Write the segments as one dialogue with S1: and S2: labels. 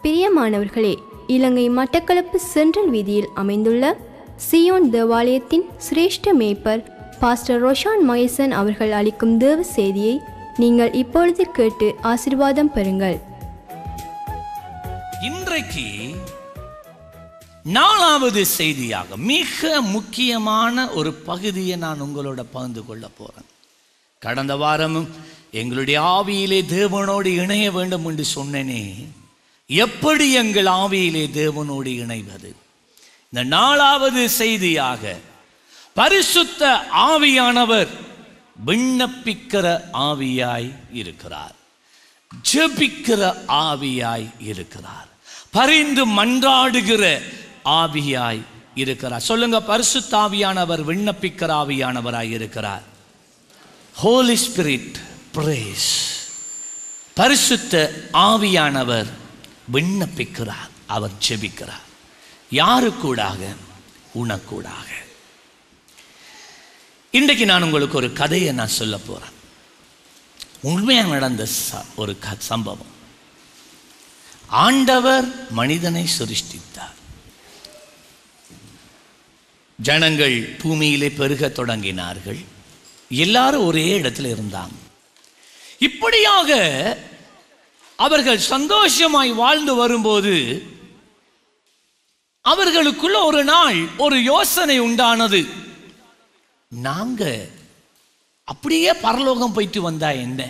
S1: பிரியமானவர்களே, இலங்கை மட்டக்களப்பு சென்ட்ரல் வீதியில் அமைந்துள்ள சியோன் தேவாலயத்தின் சிரேஷ்ட மேய்ப்பர் பாஸ்டர் ரோஷான் மகேசன் அவர்கள் அளிக்கும் தேவ செய்தியை நீங்கள் இப்பொழுது கேட்டு ஆசீர்வாதம் பெறுங்கள்.
S2: இன்றைக்கு 4வது செய்தியாக மிக முக்கியமான ஒரு பகுதியை நான் உங்களோட பகிர்ந்து கொள்ள போறேன். கடந்த வாரமும் எங்களுடைய ஆவியிலே தேவனோடு இணைய வேண்டும் என்று சொன்னேனே, எப்படி எங்கள் ஆவியிலே தேவனோடு இணைவது? இந்த 4வது செய்தியாக பரிசுத்த ஆவியானவர் விண்ணப்பிக்கிற ஆவியாய் இருக்கிறார், ஜெபிக்கிற ஆவியாய் இருக்கிறார், பரிந்து மன்றாடுகிற ஆவியாய் இருக்கிறார். சொல்லுங்க, பரிசுத்த ஆவியானவர் விண்ணப்பிக்கிற ஆவியானவராய் இருக்கிறார். Holy spirit prays. பரிசுத்த ஆவியானவர் விண்ணப்பிக்கிறார், அவர் ஜெபிக்கிறார். யாருக்கூடாக? உனக்கூடாக. இன்றைக்கு நான் உங்களுக்கு ஒரு கதையை நான் சொல்ல போறேன். உண்மையாக நடந்த ஒரு சம்பவம். ஆண்டவர் மனிதனை சிருஷ்டித்தார். ஜனங்கள் பூமியிலே பெருக தொடங்கினார்கள். எல்லாரும் ஒரே இடத்துல இருந்தாங்க. இப்படியாக அவர்கள் சந்தோஷமாய் வாழ்ந்து வரும்போது அவர்களுக்குள்ள ஒரு நாள் ஒரு யோசனை உண்டானது. நாங்க அப்படியே பரலோகம் போயிட்டு வந்தா என்ன?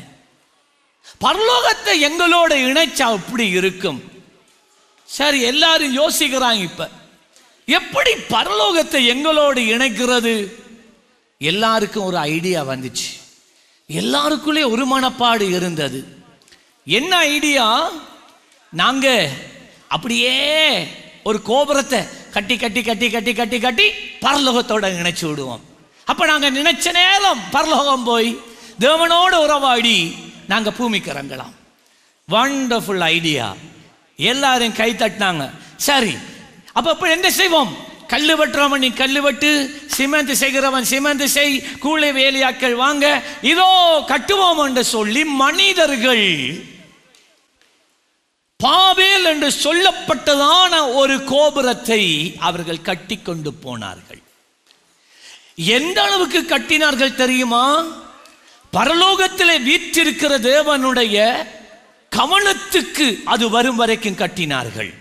S2: பரலோகத்தை எங்களோட இணைச்சா எப்படி இருக்கும்? சரி, எல்லாரும் யோசிக்கிறாங்க. இப்ப எப்படி பரலோகத்தை எங்களோடு இணைக்கிறது? எல்லாருக்கும் ஒரு ஐடியா வந்துச்சு. எல்லாருக்குள்ளே ஒரு மனப்பாடு இருந்தது. என்ன ஐடியா? நாங்க அப்படியே ஒரு கோபுரத்தை கட்டி கட்டி கட்டி கட்டி கட்டி கட்டி பரலோகத்தோட இணைச்சு விடுவோம். அப்ப நாங்க நினைச்ச நேரம் பரலோகம் போய் தேவனோட உறவாடி நாங்க பூமிக்கு இறங்கலாம். Wonderful idea. எல்லாரும் கை தட்டினாங்க. சரி, அப்ப என்ன செய்வோம்? கல்லு வெட்டுறவன் நீ கல்லு வெட்டு, சிமெண்ட் செய்கிறவன் சிமெண்ட் செய், கூலி வேலையாக்கள் வாங்க, இதோ கட்டுவோம் என்று சொல்லி மனிதர்கள் பாபேல் என்று சொல்லப்பட்டதான ஒரு கோபுரத்தை அவர்கள் கட்டி கொண்டு போனார்கள். எந்த அளவுக்கு கட்டினார்கள் தெரியுமா? பரலோகத்திலே வீற்றிருக்கிற தேவனுடைய கவனத்துக்கு அது வரும் வரைக்கும் கட்டினார்கள்.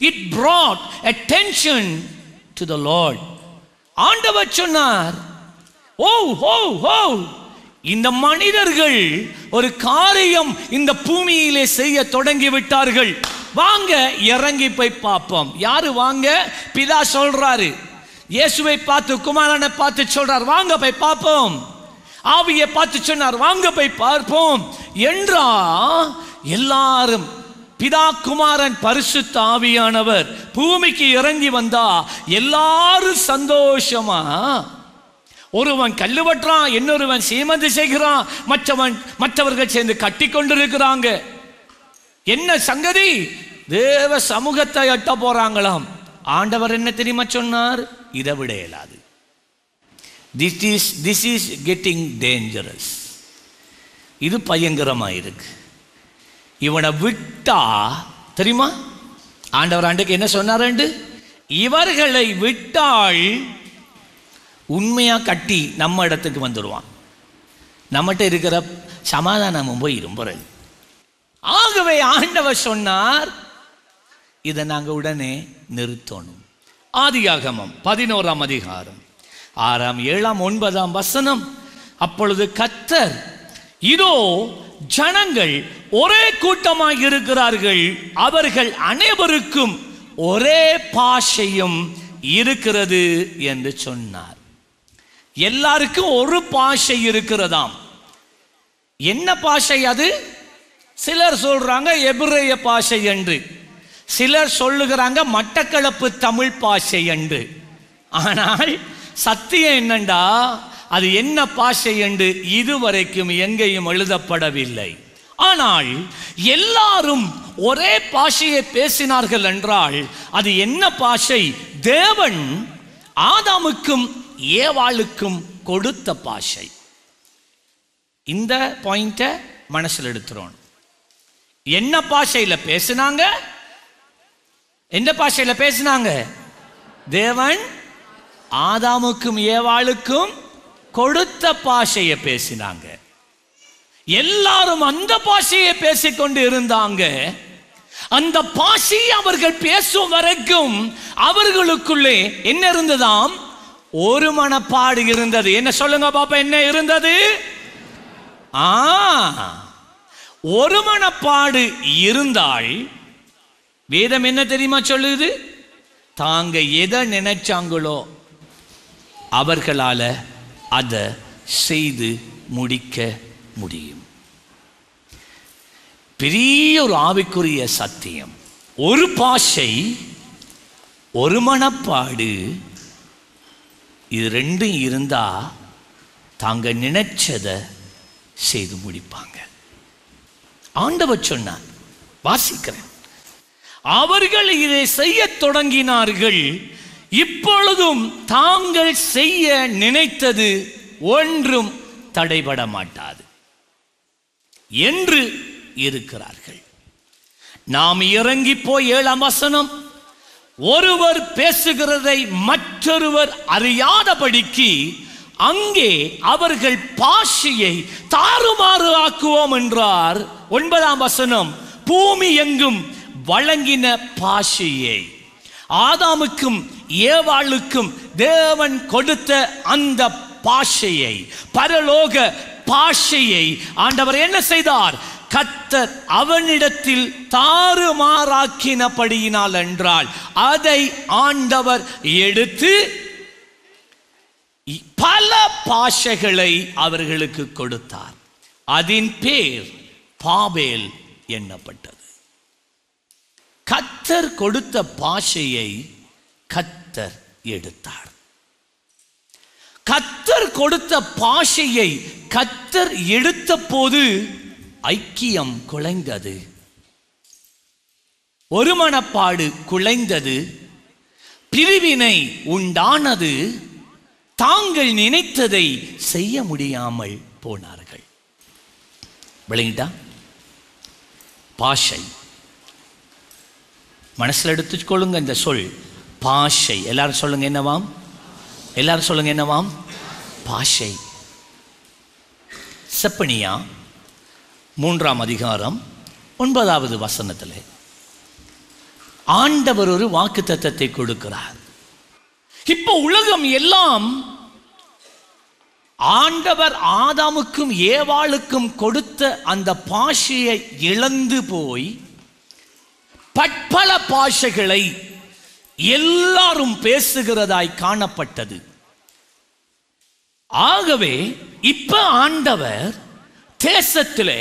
S2: It brought attention to the Lord. ஆண்டவர் சொன்னார், ஓ ஓ ஓ, இந்த மனிதர்கள் ஒரு காரியம் இந்த பூமியிலே செய்ய தொடங்கி விட்டார்கள். வாங்க இறங்கி போய் பார்ப்போம். யாரு வாங்க? பிதா சொல்றாரு. இயேசுவை பார்த்து, குமாரனை பார்த்து சொல்றார், வாங்க போய் பார்ப்போம். ஆவியை பார்த்து சொன்னார், வாங்க போய் பார்ப்போம் என்றா எல்லாரும் பிதா குமாரன் பரிசுத்த ஆவியானவர் பூமிக்கு இறங்கி வந்தா எல்லாரும் சந்தோஷமா, ஒருவன் கல்லு வெட்டுறான், இன்னொருவன் சீமந்து செய்கிறான், மற்றவர்கள் சேர்ந்து கட்டி கொண்டிருக்கிறாங்க. என்ன சங்கதி? தேவ சமூகத்தை எட்ட போறாங்களாம். ஆண்டவர் என்ன தெரியுமா சொன்னார்? இதை விட இயலாது. This is getting dangerous. இது பயங்கரமாயிருக்கு. இவனை விட்டா தெரியுமா ஆண்டவர் ஆண்டுக்கு என்ன சொன்னார்? இவர்களை விட்டால் உண்மையா கட்டி நம்ம இடத்துக்கு வந்துடுவான், நம்மகிட்ட இருக்கிற சமாதானமும் போய் இரும்புறது. ஆகவே ஆண்டவர் சொன்னார், இதை நாங்க உடனே நிறுத்தணும். ஆதியாகமம் 11ஆம் அதிகாரம் 6ஆம் 7ஆம் 9ஆம் வசனம். அப்பொழுது கர்த்தர், இதோ ஜனங்கள் ஒரே கூட்டமாக இருக்கிறார்கள், அவர்கள் அனைவருக்கும் ஒரே பாஷையும் இருக்கிறது என்று சொன்னார். எல்லாருக்கும் ஒரு பாஷை இருக்கிறதாம். என்ன பாஷை அது? சிலர் சொல்றாங்க எபிரேய பாஷை என்று, சிலர் சொல்லுகிறாங்க மட்டக்களப்பு தமிழ் பாஷை என்று. ஆனால் சத்தியம் என்னண்டா, அது என்ன பாஷை என்று இதுவரைக்கும் எங்கேயும் எழுதப்படவில்லை. ஆனால் எல்லாரும் ஒரே பாஷையை பேசினார்கள் என்றால் அது என்ன பாஷை? தேவன் ஆதாமுக்கும் ஏவாளுக்கும் கொடுத்த பாஷை. இந்த பாயிண்ட மனசில் எடுத்துறோம். என்ன பாஷையில பேசினாங்க? எந்த பாஷையில பேசினாங்க? தேவன் ஆதாமுக்கும் ஏவாளுக்கும் கொடுத்த பாஷையை பேசினாங்க. எல்லாரும் அந்த பாஷையை பேசிக்கொண்டு இருந்தாங்க. அந்த பாஷையை அவர்கள் பேசும் வரைக்கும் அவர்களுக்குள்ளே என்ன இருந்ததாம்? ஒரு மனப்பாடு இருந்தது. என்ன சொல்லுங்க பாப்பா, என்ன இருந்தது? ஒரு மனப்பாடு இருந்தால் வேதம் என்ன தெரியுமா சொல்லுது? தாங்க எதை நினைச்சாங்களோ அவர்களால அதை செய்து முடிக்க முடியும். பெரிய ஒரு ஆவிக்குரிய சத்தியம். ஒரு பாஷை, ஒரு மனப்பாடு, இது ரெண்டும் இருந்தா தாங்க நினைச்சதை செய்து முடிப்பாங்க. ஆண்டவர் சொன்னார், வாசிக்கிறேன், அவர்கள் இதை செய்ய தொடங்கினார்கள், இப்பொழுதும் தாங்கள் செய்ய நினைத்தது ஒன்றும் தடைபட மாட்டாது என்று இருக்கிறார்கள். நாம் இறங்கி போய் 7ஆம் வசனம், ஒருவர் பேசுகிறதை மற்றொருவர் அறியாதபடிக்கு அங்கே அவர்கள் பாஷையை தாறுமாறு ஆக்குவோம் என்றார். 9ஆம் வசனம், பூமி எங்கும் வழங்கின பாஷையை, ஆதாமுக்கும் ஏவாளுக்கும் தேவன் கொடுத்த அந்த பாஷையை, பரலோக பாஷையை ஆண்டவர் என்ன செய்தார்? கர்த்தர் அவனிடத்தில் தாறுமாறாக்கினபடியினால் என்றால் அதை ஆண்டவர் எடுத்து பல பாஷைகளை அவர்களுக்கு கொடுத்தார். அதன் பேர் பாபேல் எண்ணப்பட்டது. கர்த்தர் கொடுத்த பாஷையை கர்த்தர் எடுத்தார். கர்த்தர் கொடுத்த பாஷையை கர்த்தர் எடுத்த போது ஐக்கியம் குலைந்தது, ஒரு மனப்பாடு குலைந்தது, பிரிவினை உண்டானது, தாங்கள் நினைத்ததை செய்ய முடியாமல் போனார்கள். விளங்கிட்டா? பாஷை மனசில் எடுத்துக்கொள்ளுங்க. இந்த சொல் பாஷை. எல்லாரும் சொல்லுங்க என்னவாம்? எல்லாரும் சொல்லுங்க என்னவாம்? பாஷை. செப்பனியா 3ஆம் அதிகாரம் 9வது வசனத்தில் ஆண்டவர் ஒரு வாக்குத்தத்தத்தை கொடுக்கிறார். இப்போ உலகம் எல்லாம் ஆண்டவர் ஆதாமுக்கும் ஏவாளுக்கும் கொடுத்த அந்த பாஷையை இழந்து போய் பற்பல பாஷைகளை எல்லாரும் பேசுகிறதாய் காணப்பட்டது. ஆகவே இப்ப ஆண்டவர் தேசத்திலே,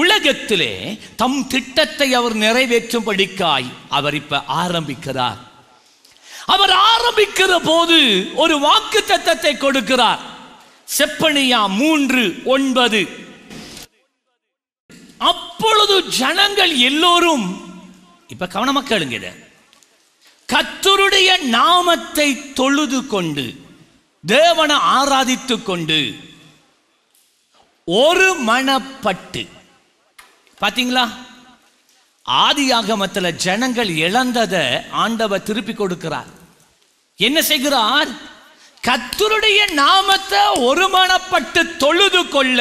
S2: உலகத்திலே தம் திட்டத்தை அவர் நிறைவேற்றும்படிக்காய் அவர் இப்ப ஆரம்பிக்கிறார். அவர் ஆரம்பிக்கிற போது ஒரு வாக்குத்தத்தத்தை கொடுக்கிறார். செப்பனியா 3:9, அப்பொழுது ஜனங்கள் எல்லோரும், இப்ப கவனமா கேளுங்க, கர்த்தருடைய நாமத்தை தொழுது கொண்டு தேவனை ஆராதித்துக் கொண்டு ஒரு மனப்பட்டு, பாத்தீங்களா, ஆதியாகமத்தில் ஜனங்கள் இழந்ததை ஆண்டவர் திருப்பி கொடுக்கிறார். என்ன செய்கிறார்? கர்த்தருடைய நாமத்தை ஒருமனப்பட்டு தொழுது கொள்ள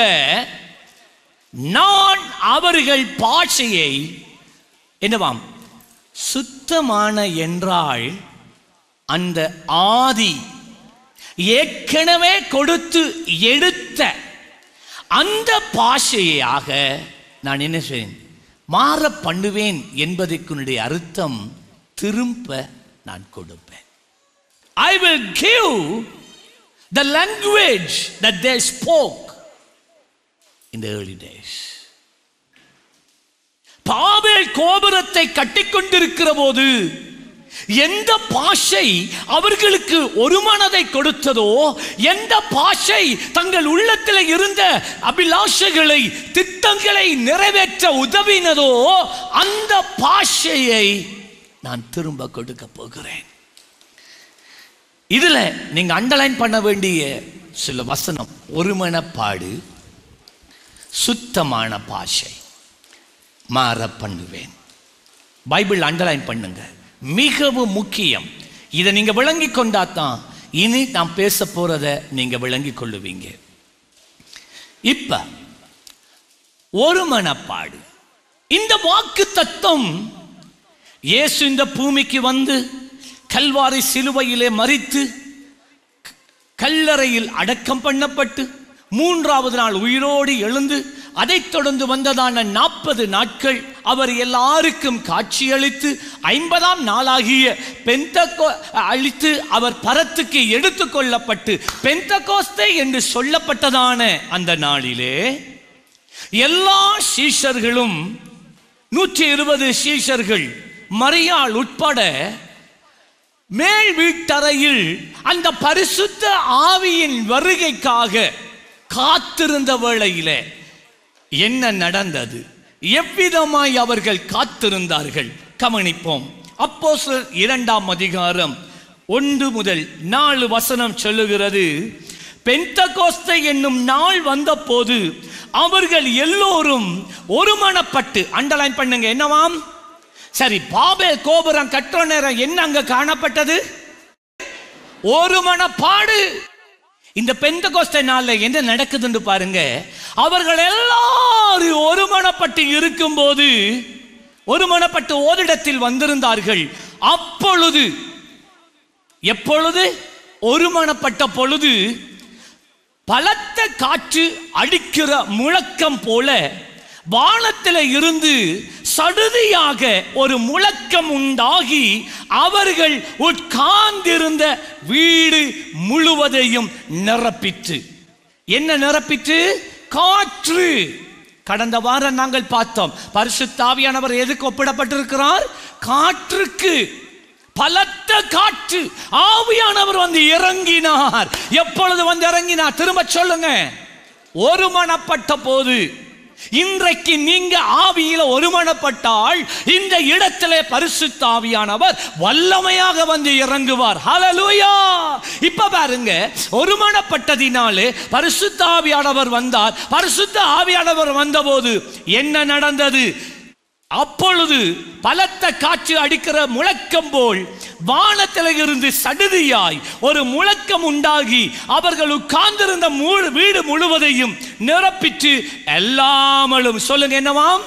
S2: நான் அவர்கள் பாஷையை என்னவாம் சுத்தமான என்றால் அந்த ஆதி ஏற்கனவே கொடுத்து எடுத்த அந்த பாஷையாக நான் என்ன செய்வேன்? மாற பண்ணுவேன் என்பதற்குடைய அர்த்தம் திரும்ப நான் கொடுப்பேன். I will give the language that they spoke in the early days. Babel கோபுரத்தை கட்டிக்கொண்டிருக்கிற போது எந்த பாஷை அவர்களுக்கு ஒரு மனதை கொடுத்ததோ, எந்த பாஷை தங்கள் உள்ளத்தில் இருந்த அபிலாஷைகளை, திட்டங்களை நிறைவேற்ற உதவினதோ, அந்த பாஷையை நான் திரும்ப கொடுக்க போகிறேன். இதுல நீங்க அண்டர்லைன் பண்ண வேண்டிய சில வசனம்: ஒருமனப்பாடு, சுத்தமான பாஷை, மாற பண்ணுவேன். பைபிள் அண்டர்லைன் பண்ணுங்க. மிகவும் முக்கியம். இதை நீங்க விளங்கி கொண்டாதான் இனி நான் பேச போறத நீங்க விளங்கி கொள்ளுவீங்க. இப்ப ஒரு மனப்பாடு. இந்த வாக்கு தத்தம் இயேசு இந்த பூமிக்கு வந்து கல்வாரி சிலுவையிலே மரித்து கல்லறையில் அடக்கம் பண்ணப்பட்டு 3வது நாள் உயிரோடு எழுந்து அதைத் தொடர்ந்து வந்ததான 40 நாட்கள் அவர் எல்லாருக்கும் காட்சியளித்து 50ஆம் நாளாகிய அளித்து அவர் பரத்துக்கு எடுத்துக்கொள்ளப்பட்டு பெந்தகோஸ்தே என்று சொல்லப்பட்டதான அந்த நாளிலே எல்லா சீஷர்களும் 120 சீஷர்கள் மரியாள் உட்பட மேல் வீட்டறையில் அந்த பரிசுத்த ஆவியின் வருகைக்காக காத்திருந்த வேளையிலே என்ன நடந்தது, எவ்விதமாய் அவர்கள் காத்திருந்தார்கள் கவனிப்போம். அப்போஸ்தலர் 2ஆம் அதிகாரம் 1 முதல் 4 வசனம் சொல்லுகிறது. பெந்தகோஸ்தே என்னும் நாள் வந்த போது அவர்கள் எல்லோரும் ஒருமனப்பட்டு, அண்டர்லைன் பண்ணுங்க, என்னவாம்? சரி, பாபேல் கோபுரம் கட்டுற நேரம் என்ன அங்க காணப்பட்டது? ஒரு மனப்பாடு. இந்த பெந்தகோஸ்தே நாள்ல என்ன நடக்குதுன்னு பாருங்க. அவர்கள் எல்லாரும் ஒருமனப்பட்டு இருக்கும்போது, ஒருமனப்பட்டு ஓரிடத்தில் வந்திருந்தார்கள். அப்பொழுது, எப்பொழுது? ஒருமனப்பட்ட பொழுது பலத்த காற்று அடிக்கிற முழக்கம் போல வானத்தில் இருந்து சடுதியாக ஒரு முழக்கம் உண்டாகி அவர்கள் உட்கார்ந்திருந்த வீடு முழுவதையும் நிரப்பிற்று. என்ன நிரப்பிற்று? காற்று. கடந்த வாரம் நாங்கள் பார்த்தோம், பரிசுத்த ஆவியானவர் எதுக்கு ஒப்பிடப்பட்டிருக்கிறார்? காற்றுக்கு. பலத்த காற்று, ஆவியானவர் வந்து இறங்கினார். எப்பொழுது வந்து இறங்கினார்? திரும்ப சொல்லுங்க. ஒருமனப்பட்ட போது. இன்றைக்கு நீங்க ஆவியில ஒருமனப்பட்டால் இந்த இடத்திலே பரிசுத்த ஆவியானவர் வல்லமையாக வந்து இறங்குவார். ஹல்லேலூயா. இப்ப பாருங்க, ஒருமனப்பட்டதினாலே பரிசுத்த ஆவியானவர் வந்தார். பரிசுத்த ஆவியானவர் வந்தபோது என்ன நடந்தது? அப்பொழுது பலத்த காற்று அடிக்கிற முழக்கம் போல் வானத்தில் இருந்து சடுதியாய் ஒரு முழக்கம் உண்டாகி அவர்கள் உட்கார்ந்திருந்த வீடு முழுவதையும் நிரப்பிட்டு எல்லாமலும், சொல்லுங்க என்னவாம்?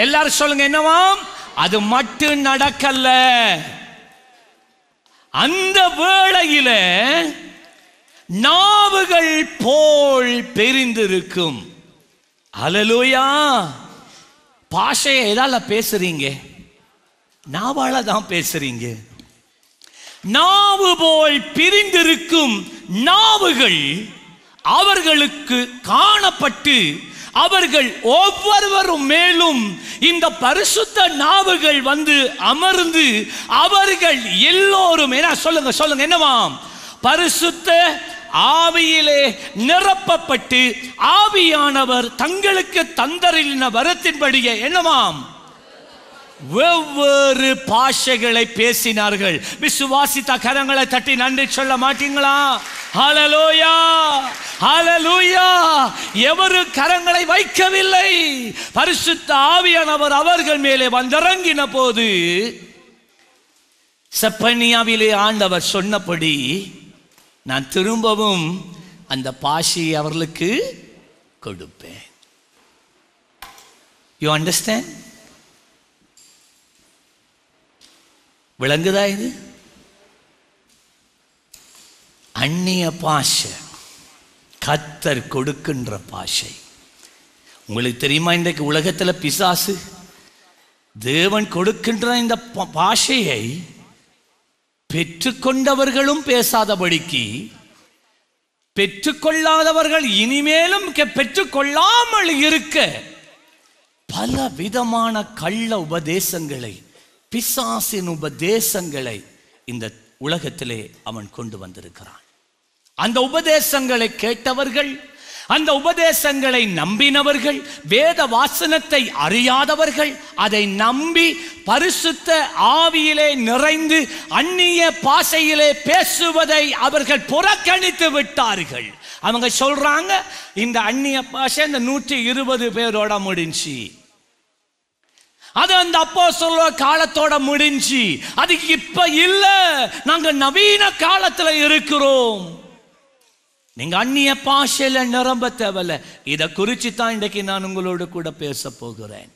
S2: எல்லாரும் சொல்லுங்க என்னவாம்? அது மட்டும் நடக்கல. அந்த வேளையில நாவுகள் போல் பெரிந்திருக்கும். ஹல்லேலூயா. பாஷையை எதால பேசுறீங்க? நாவால தான் பேசுறீங்க. நாவு போல் பிரிந்திருக்கும் நாவுகள் அவர்களுக்கு காணப்பட்டு அவர்கள் ஒவ்வொருவரும் மேலும் இந்த பரிசுத்த நாவுகள் வந்து அமர்ந்து அவர்கள் எல்லோரும் என்ன சொல்லுங்க, சொல்லுங்க என்னவாம்? பரிசுத்த ஆவியிலே நிரப்பப்பட்டு ஆவியானவர் தங்களுக்கு தந்தரின வரத்தின்படியே என்னவாம்? வெவ்வேறு பாஷைகளை பேசினார்கள். விசுவாசித்த கரங்களை தட்டி நன்றி சொல்ல மாட்டீங்களா? ஹல்லேலூயா, ஹல்லேலூயா. எவரு கரங்களை வைக்கவில்லை. பரிசுத்த ஆவியானவர் அவர்கள் மேலே வந்திறங்கின போது செப்பனியாவிலே ஆண்டவர் சொன்னபடி நான் திரும்பவும் அந்த பாஷையை அவர்களுக்கு கொடுப்பேன். You understand? விளங்குதா? இது அந்நிய பாஷை, கர்த்தர் கொடுக்கின்ற பாஷை. உங்களுக்கு தெரியுமா, இன்றைக்கு உலகத்தில் பிசாசு தேவன் கொடுக்கின்ற இந்த பாஷையை பெற்றுக்கொண்டவர்களும் பேசாதபடிக்கு பெற்றுக்கொள்ளாதவர்கள் இனிமேலும் பெற்றுக்கொள்ளாமல் இருக்க பல விதமான கள்ள உபதேசங்களை, பிசாசின் உபதேசங்களை இந்த உலகத்திலே அவன் கொண்டு வந்திருக்கிறான். அந்த உபதேசங்களை கேட்டவர்கள், அந்த உபதேசங்களை நம்பினவர்கள், வேத வாசனத்தை அறியாதவர்கள் அதை நம்பி பரிசுத்த ஆவியிலே நிறைந்து அந்நிய பாஷையிலே பேசுவதை அவர்கள் புறக்கணித்து விட்டார்கள். அவங்க சொல்றாங்க, இந்த அந்நிய பாஷை இந்த 120 பேரோட முடிஞ்சு. அது அந்த அப்போஸ்தலர் காலத்தோட முடிஞ்சு. அதுக்கு இப்ப இல்ல, நாங்க நவீன காலத்துல இருக்கிறோம். நீங்க அந்நிய பாஷையில நிரம்ப தேவையில்ல. இதை குறிச்சு தான் இன்றைக்கு நான் உங்களோடு கூட பேச போகிறேன்.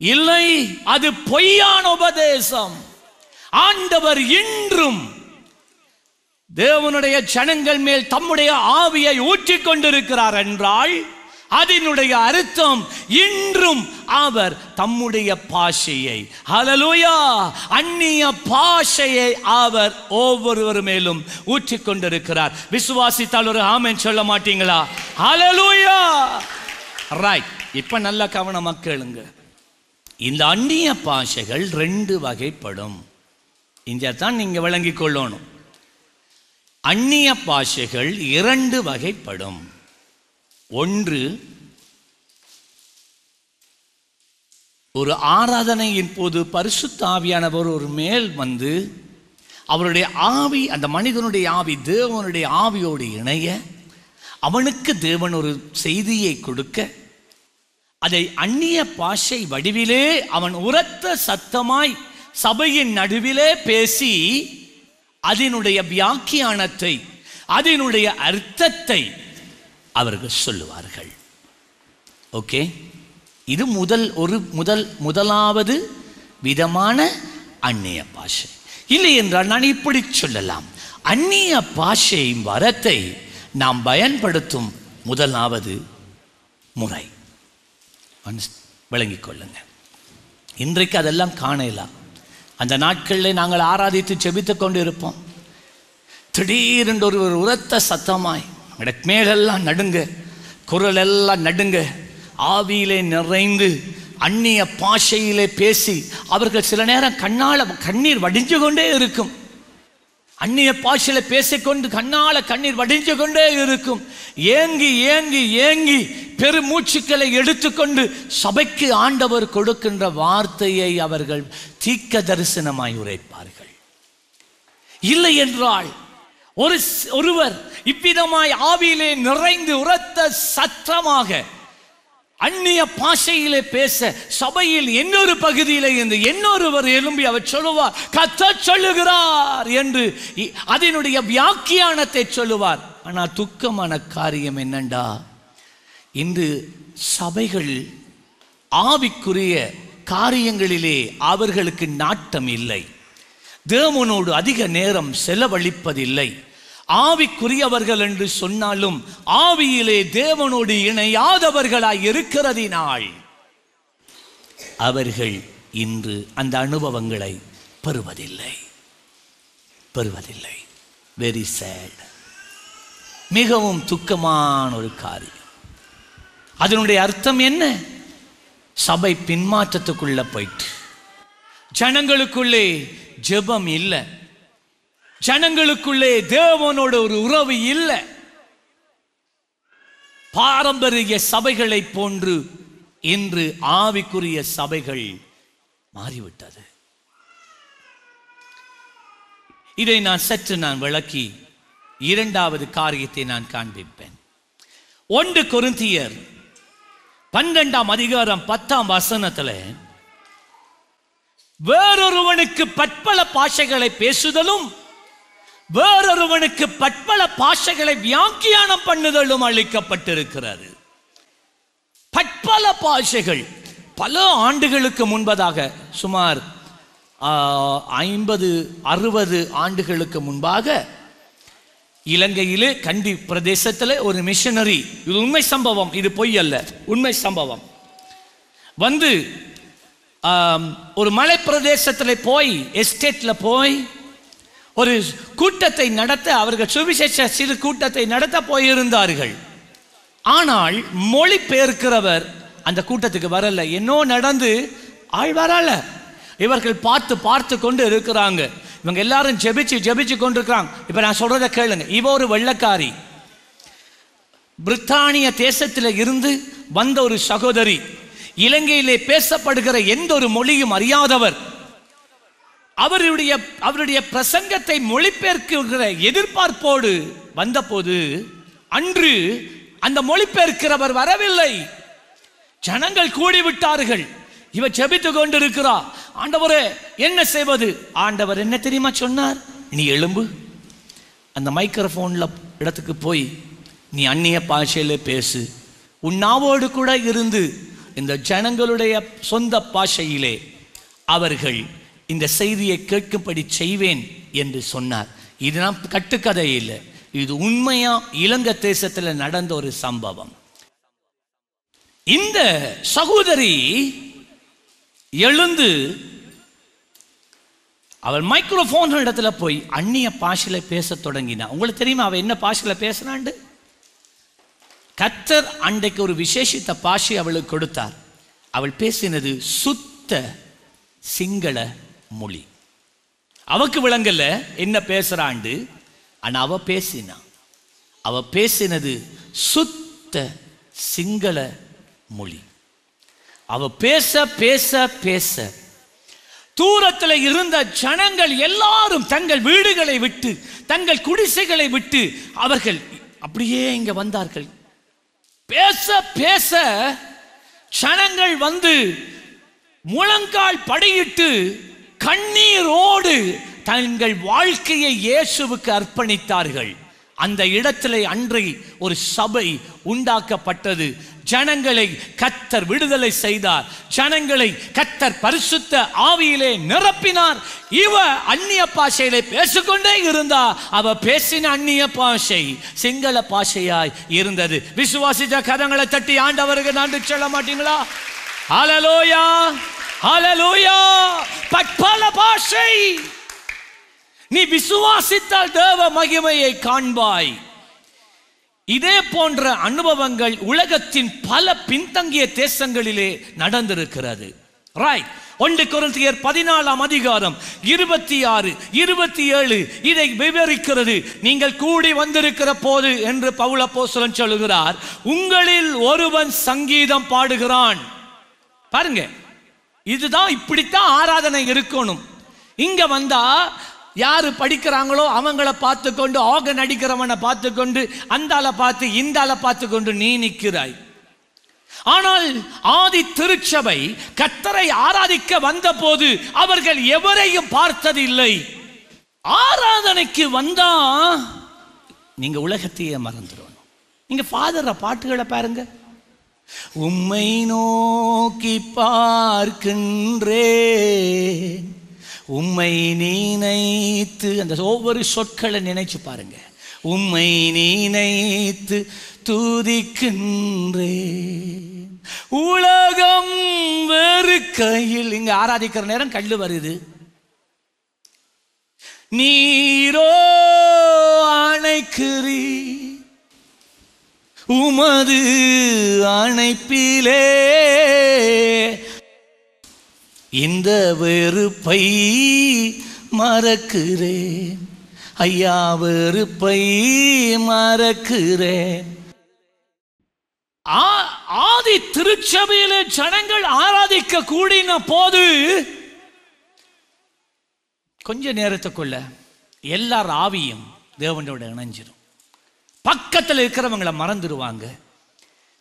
S2: இல்லை, அது பொய்யான உபதேசம். ஆண்டவர் இன்றும் தேவனுடைய ஜனங்கள் மேல் தம்முடைய ஆவியை ஊற்றிக் கொண்டிருக்கிறார் என்றால் அதனுடைய அர்த்தம் இன்றும் அவர் தம்முடைய பாஷையை, ஹல்லேலூயா, அந்நிய பாஷையை அவர் ஒவ்வொருவர் மேலும் ஊற்றிக் கொண்டிருக்கிறார். விசுவாசித்தால் ஒரு ஆமென் சொல்ல மாட்டீங்களா? ஹல்லேலூயா. ரைட். இப்ப நல்ல கவனமா கேளுங்க. இந்த அந்நிய பாஷைகள் 2 வகைப்படும். இங்க தான் நீங்க விளங்கிக் கொள்ளணும். அந்நிய பாஷைகள் 2 வகைப்படும். ஒன்று, ஒரு ஆராதனையின் போது பரிசுத்த ஆவியானவர் ஒரு மேல் வந்து அவருடைய ஆவி, அந்த மனிதனுடைய ஆவி தேவனுடைய ஆவியோடு இணைய, அவனுக்கு தேவன் ஒரு செய்தியை கொடுக்க, அதை அந்நிய பாஷை வடிவிலே அவன் உரத்த சத்தமாய் சபையின் நடுவிலே பேசி அதனுடைய வியாக்கியானத்தை, அதனுடைய அர்த்தத்தை அவர்கள் சொல்லுவார்கள். ஓகே, இது முதலாவது விதமான அந்நிய பாஷை. இல்லை என்றால் நான் இப்படி சொல்லலாம், அந்நிய பாஷை வரத்தை நாம் பயன்படுத்தும் முதலாவது முறை. விளங்கிக் கொள்ளுங்க. இன்றைக்கு அதெல்லாம் காணலாம். அந்த நாட்களில் நாங்கள் ஆராதித்து செபித்துக் கொண்டு இருப்போம். திடீரென்று ஒரு உரத்த சத்தமாய் மேலெல்லாம் நடுங்க, குரல் எல்லாம் நடுங்க, ஆவியிலே நிறைந்து அந்நிய பாஷையிலே பேசி அவர்கள் சில நேரம் கண்ணீர் வடிஞ்சு கொண்டே இருக்கும். அந்நிய பாஷையில பேசிக்கொண்டு கண்ணீர் வடிஞ்சு கொண்டே இருக்கும். ஏங்கி ஏங்கி ஏங்கி பெருமூச்சுக்களை எடுத்துக்கொண்டு சபைக்கு ஆண்டவர் கொடுக்கின்ற வார்த்தையை அவர்கள் தீர்க்க தரிசனமாய் உரைப்பார்கள். இல்லை என்றால் ஒருவர் இவ்விதமாய் ஆவியிலே நிறைந்து உரத்த சத்தமாக அந்நிய பாஷையிலே பேச சபையில் இன்னொரு பகுதியிலே இருந்து இன்னொருவர் எழும்பி அவர் சொல்லுவார், கர்த்தர் சொல்லுகிறார் என்று அதனுடைய வியாக்கியானத்தை சொல்லுவார். ஆனால் துக்கமான காரியம் என்னண்டா, இன்று சபைகள் ஆவிக்குரிய காரியங்களிலே அவர்களுக்கு நாட்டம் இல்லை, தேவனோடு அதிக நேரம் செலவழிப்பதில்லை. ஆவிக்குரியவர்கள் என்று சொன்னாலும் ஆவியிலே தேவனோடு இணையாதவர்களாய் இருக்கிறதினால் அவர்கள் இன்று அந்த அனுபவங்களை பெறுவதில்லை. Very sad. மிகவும் துக்கமான ஒரு காரியம். அதனுடைய அர்த்தம் என்ன? சபை பின்மாற்றத்துக்குள்ள போயிட்டு, ஜனங்களுக்குள்ளே ஜெபம் இல்லை, ஜனங்களுக்குள்ளே தேவனோட ஒரு உறவு இல்லை. பாரம்பரிய சபைகளை போன்று இன்று ஆவிக்குரிய சபைகள் மாறிவிட்டது. இதை சற்று விளக்கி இரண்டாவது காரியத்தை நான் காண்பிப்பேன். 1 கொரிந்தியர் 12ஆம் அதிகாரம் 10ஆம் வசனத்துல, வேறொருவனுக்கு பற்பல பாஷைகளை பேசுதலும் வேறொருவனுக்கு பற்பல பாஷைகளை வியாக்கியானம் பண்ணுதலும் அளிக்கப்பட்டிருக்கிறது. பற்பல பாஷைகள். பல ஆண்டுகளுக்கு முன்பதாக, சுமார் 50-60 ஆண்டுகளுக்கு முன்பாக இலங்கையிலே கண்டி பிரதேசத்தில் ஒரு மிஷனரி, இது உண்மை சம்பவம், இது பொய் அல்ல, உண்மை சம்பவம், வந்து ஒரு மலை பிரதேசத்தில் போய், எஸ்டேட்ல போய் ஒரு கூட்டத்தை நடத்த, அவர்கள் சுவிசேஷ சிறு கூட்டத்தை நடத்த போயிருந்தார்கள். ஆனால் மொழி பெயர்க்கிறவர் அந்த கூட்டத்துக்கு வரல. என்னோ நடந்து ஆள் வரல. இவர்கள் பார்த்து கொண்டு இருக்கிறாங்க. இவங்க எல்லாரும் ஜெபிச்சு கொண்டிருக்கிறாங்க. இப்ப நான் சொல்றதை கேளுங்க. இவ ஒரு வெள்ளக்காரி, பிரித்தானிய தேசத்தில் இருந்து வந்த ஒரு சகோதரி, இலங்கையிலே பேசப்படுகிற எந்த ஒரு மொழியும் அறியாதவர். அவருடைய பிரசங்கத்தை மொழிபெயர்க்கிற எதிர்பார்ப்போடு வந்தபோது அன்று அந்த மொழிபெயர்க்கிறவர் வரவில்லை. ஜனங்கள் கூடிவிட்டார்கள். இவ ஜெபித்து கொண்டிருக்கிறா. ஆண்டவரே என்ன செய்வது? ஆண்டவர் என்ன தெரியுமா சொன்னார்? நீ எழும்பு, அந்த மைக்ரோஃபோன்ல இடத்துக்கு போய் நீ அந்நிய பாஷையில பேசு. உன் நாவோடு கூட இருந்து இந்த ஜனங்களுடைய சொந்த பாஷையிலே அவர்கள் இந்த செய்தியை கேட்கும்படி செய்வேன் என்று சொன்னார். இது நாம் கட்டுக்கதை இல்லை, இது உண்மையா இலங்கை தேசத்தில் நடந்த ஒரு சம்பவம். இந்த சகோதரி எழுந்து அவள் மைக்ரோஃபோன் இடத்துல போய் அந்நிய பாஷையில பேச தொடங்கினா. உங்களுக்கு தெரியுமா அவள் என்ன பாஷையில பேசினாண்டு? கர்த்தர் அன்றைக்கு ஒரு விசேஷித்த பாஷை அவளுக்கு கொடுத்தார். அவள் பேசினது சுத்த சிங்கள மொழி. அவக்கு விளங்கல என்ன பேசுறாண்டு, ஆனா அவ பேசினது சுத்த சிங்கள மொழி. அவ பேச பேச பேச தூரத்தில் இருந்த ஜனங்கள் எல்லாரும் தங்கள் வீடுகளை விட்டு, தங்கள் குடிசைகளை விட்டு அவர்கள் அப்படியே இங்க வந்தார்கள். பேச பேச ஜனங்கள் வந்து முழங்கால் படியிட்டு கண்ணீரோடு தங்கள் வாழ்க்கையை இயேசுவுக்கு அர்ப்பணித்தார்கள். அந்த இடத்திலே அன்றை ஒரு சபை உண்டாக்கப்பட்டது. ஜனங்களை கர்த்தர் விடுதலை செய்தார். ஜனங்களை கர்த்தர் பரிசுத்த ஆவியிலே நிரப்பினார். இவ அந்நிய பாஷையிலே பேசிக்கொண்டே இருந்தா. அவ பேசின அந்நிய பாஷை சிங்கள பாஷையாய் இருந்தது. விசுவாசித்த கரங்களை தட்டி ஆண்டவருக்கு நன்றி சொல்ல மாட்டீங்களா? ஹல்லேலூயா, ஹல்லேலூயா. பற்பல பாஷை நீ விசுவாசித்தால் தேவ மகிமையை காண்பாய். இதே போன்ற அனுபவங்கள் உலகத்தின் பல பின்தங்கிய தேசங்களிலே நடந்திருக்கிறது. ரைட். 1 கொரிந்தியர் 14 அதிகாரம் 26, 27 இதை விவரிக்கிறது. நீங்கள் கூடி வந்திருக்கிற போது என்று பவுல் அப்போஸ்தலன் சொல்கிறார், உங்களில் ஒருவன் சங்கீதம் பாடுகிறான். பாருங்க, இதுதான், இப்படித்தான் ஆராதனை இருக்கணும். இங்க வந்தா யாரு படிக்கிறாங்களோ அவங்கள பார்த்து கொண்டு, ஆர்கன் அடிக்கிறவனை பார்த்து கொண்டு, அந்தால பார்த்து இந்தால பார்த்து கொண்டு நீ நிற்கிறாய். ஆனால் ஆதி திருச்சபை கர்த்தரை ஆராதிக்க வந்த போது அவர்கள் எவரையும் பார்த்ததில்லை. ஆராதனைக்கு வந்தா நீங்க உலகத்தையே மறந்துடணும். நீங்க ஃபாதர் பாட்டுகளை பாருங்க. உம்மை நோக்கி பார்க்கின்றேன், உம்மை நினைத்து, அந்த ஒவ்வொரு சொற்களை நினைச்சு பாருங்க. உம்மை நினைத்து துதிக்கின்றேன், உலகம் வெறுக்கையில். இங்க ஆராதிக்கிற நேரம் கல்லு வருது. நீரோ அணைக்கிறீ, உமது அணைப்பிலே இந்த வெறுப்பை மறக்கிறேன், ஐயா வெறுப்பை மறக்கிறேன். ஆதி திருச்சபையில ஜனங்கள் ஆராதிக்க கூடின போது கொஞ்ச நேரத்துக்குள்ள எல்லார் ஆவியும் தேவனோட இணைஞ்சிரும். பக்கத்தில் இருக்கிறவங்களை மறந்துடுவாங்க.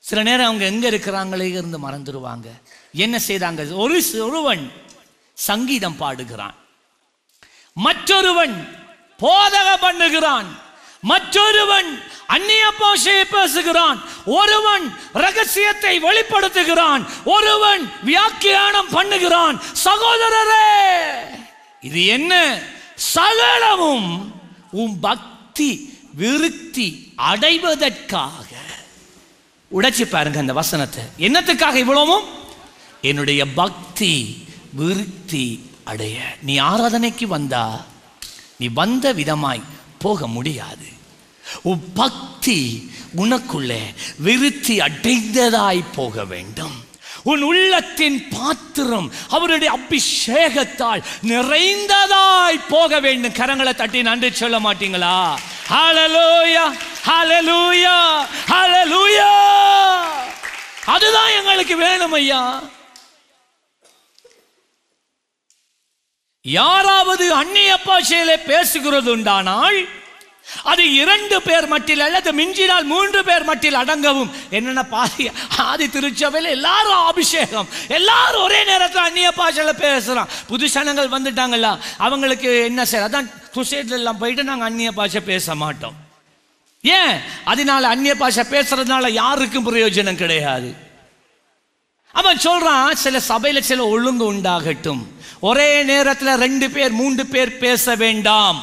S2: சில நேரம் அவங்க எங்க இருக்கிறாங்களே இருந்து மறந்துடுவாங்க. என்ன செய்தாங்க? ஒருவன் சங்கீதம் பாடுகிறான், மற்றொருவன் போதகம் பண்ணுகிறான், மற்றொருவன் அந்நிய பாஷையை பேசுகிறான், ஒருவன் ரகசியத்தை வெளிப்படுத்துகிறான், ஒருவன் வியாக்கியானம் பண்ணுகிறான். சகோதரரே, இது என்ன? சகலமும் உன் பக்தி விருத்தி அடைவதற்காக. உடைச்சு பாருங்க அந்த வசனத்தை. என்னத்துக்காக இவ்வளவும்? என்னுடைய பக்தி விருத்தி அடைய. நீ ஆராதனைக்கு வந்தா நீ வந்த விதமாய் போக முடியாது. உன் பக்தி உனக்குள்ளே விருத்தி அடைந்ததாய் போக வேண்டும். உன் உள்ளத்தின் பாத்திரம் அவருடைய அபிஷேகத்தால் நிறைந்ததாய் போக வேண்டும். கரங்களை தட்டி நன்றி சொல்ல மாட்டீங்களா? ஹல்லேலூயா, ஹல்லேலூயா, ஹல்லேலூயா. அதுதான் எங்களுக்கு வேணும் ஐயா. யாராவது அந்நிய பாஷையிலே பேசுகிறது உண்டானால் அது 2 பேர் மட்டில் அல்லது மிஞ்சினால் 3 பேர் மட்டில் அடங்கவும். என்னென்ன பாதி ஆதி திருச்சபையில் எல்லாரும் அபிஷேகம், எல்லாரும் ஒரே நேரத்தில் அந்நிய பாஷையில பேசுறான். புது சனங்கள் வந்துட்டாங்களா, அவங்களுக்கு என்ன செய்ய, அதான் குசேட்ல எல்லாம் போயிட்டு நாங்கள் அந்நிய பாஷை பேச மாட்டோம். ஏன்? அதனால அந்நிய பாஷை பேசுறதுனால யாருக்கும் பிரயோஜனம் கிடையாது. அவன் சொல்றான், சில சபையில சில ஒழுங்கு உண்டாகட்டும், ஒரே நேரத்தில் 2 பேர் 3 பேர் பேச வேண்டாம்.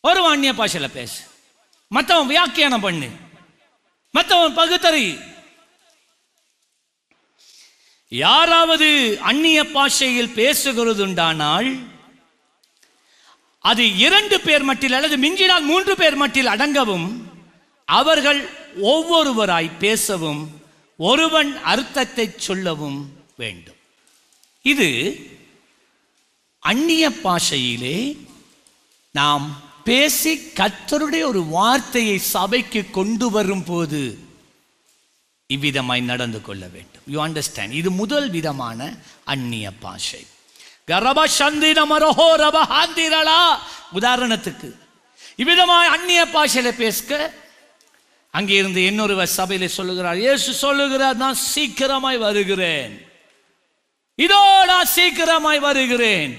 S2: ஒரு அந்நிய பாஷையில பேசு, மற்றவன் வியாக்கியானம் பண்ணு, மற்றவன் பகுத்தறி. யாராவது அந்நிய பாஷையில் பேசுகிறது உண்டானால் அது 2 பேர் மட்டில் அல்லது மிஞ்சினால் 3 பேர் மட்டில் அடங்கவும், அவர்கள் ஒவ்வொருவராய் பேசவும், ஒருவன் அர்த்தத்தை சொல்லவும் வேண்டும். இது அந்நிய பாஷையிலே நாம் பேசி கர்த்தருடைய ஒரு வார்த்தையை சபைக்கு கொண்டு வரும் போது இவ்விதமாய் நடந்து கொள்ள வேண்டும். You understand? இது முதல் விதமான அந்நிய பாஷை. உதாரணத்துக்கு இவ்விதமாய் அந்நிய பாஷையில பேச, அங்கே இருந்து இன்னொருவர் சபையில சொல்லுகிறார், இயேசு சொல்லுகிறார், நான் சீக்கிரமாய் வருகிறேன், இதோ நான் சீக்கிரமாய் வருகிறேன்.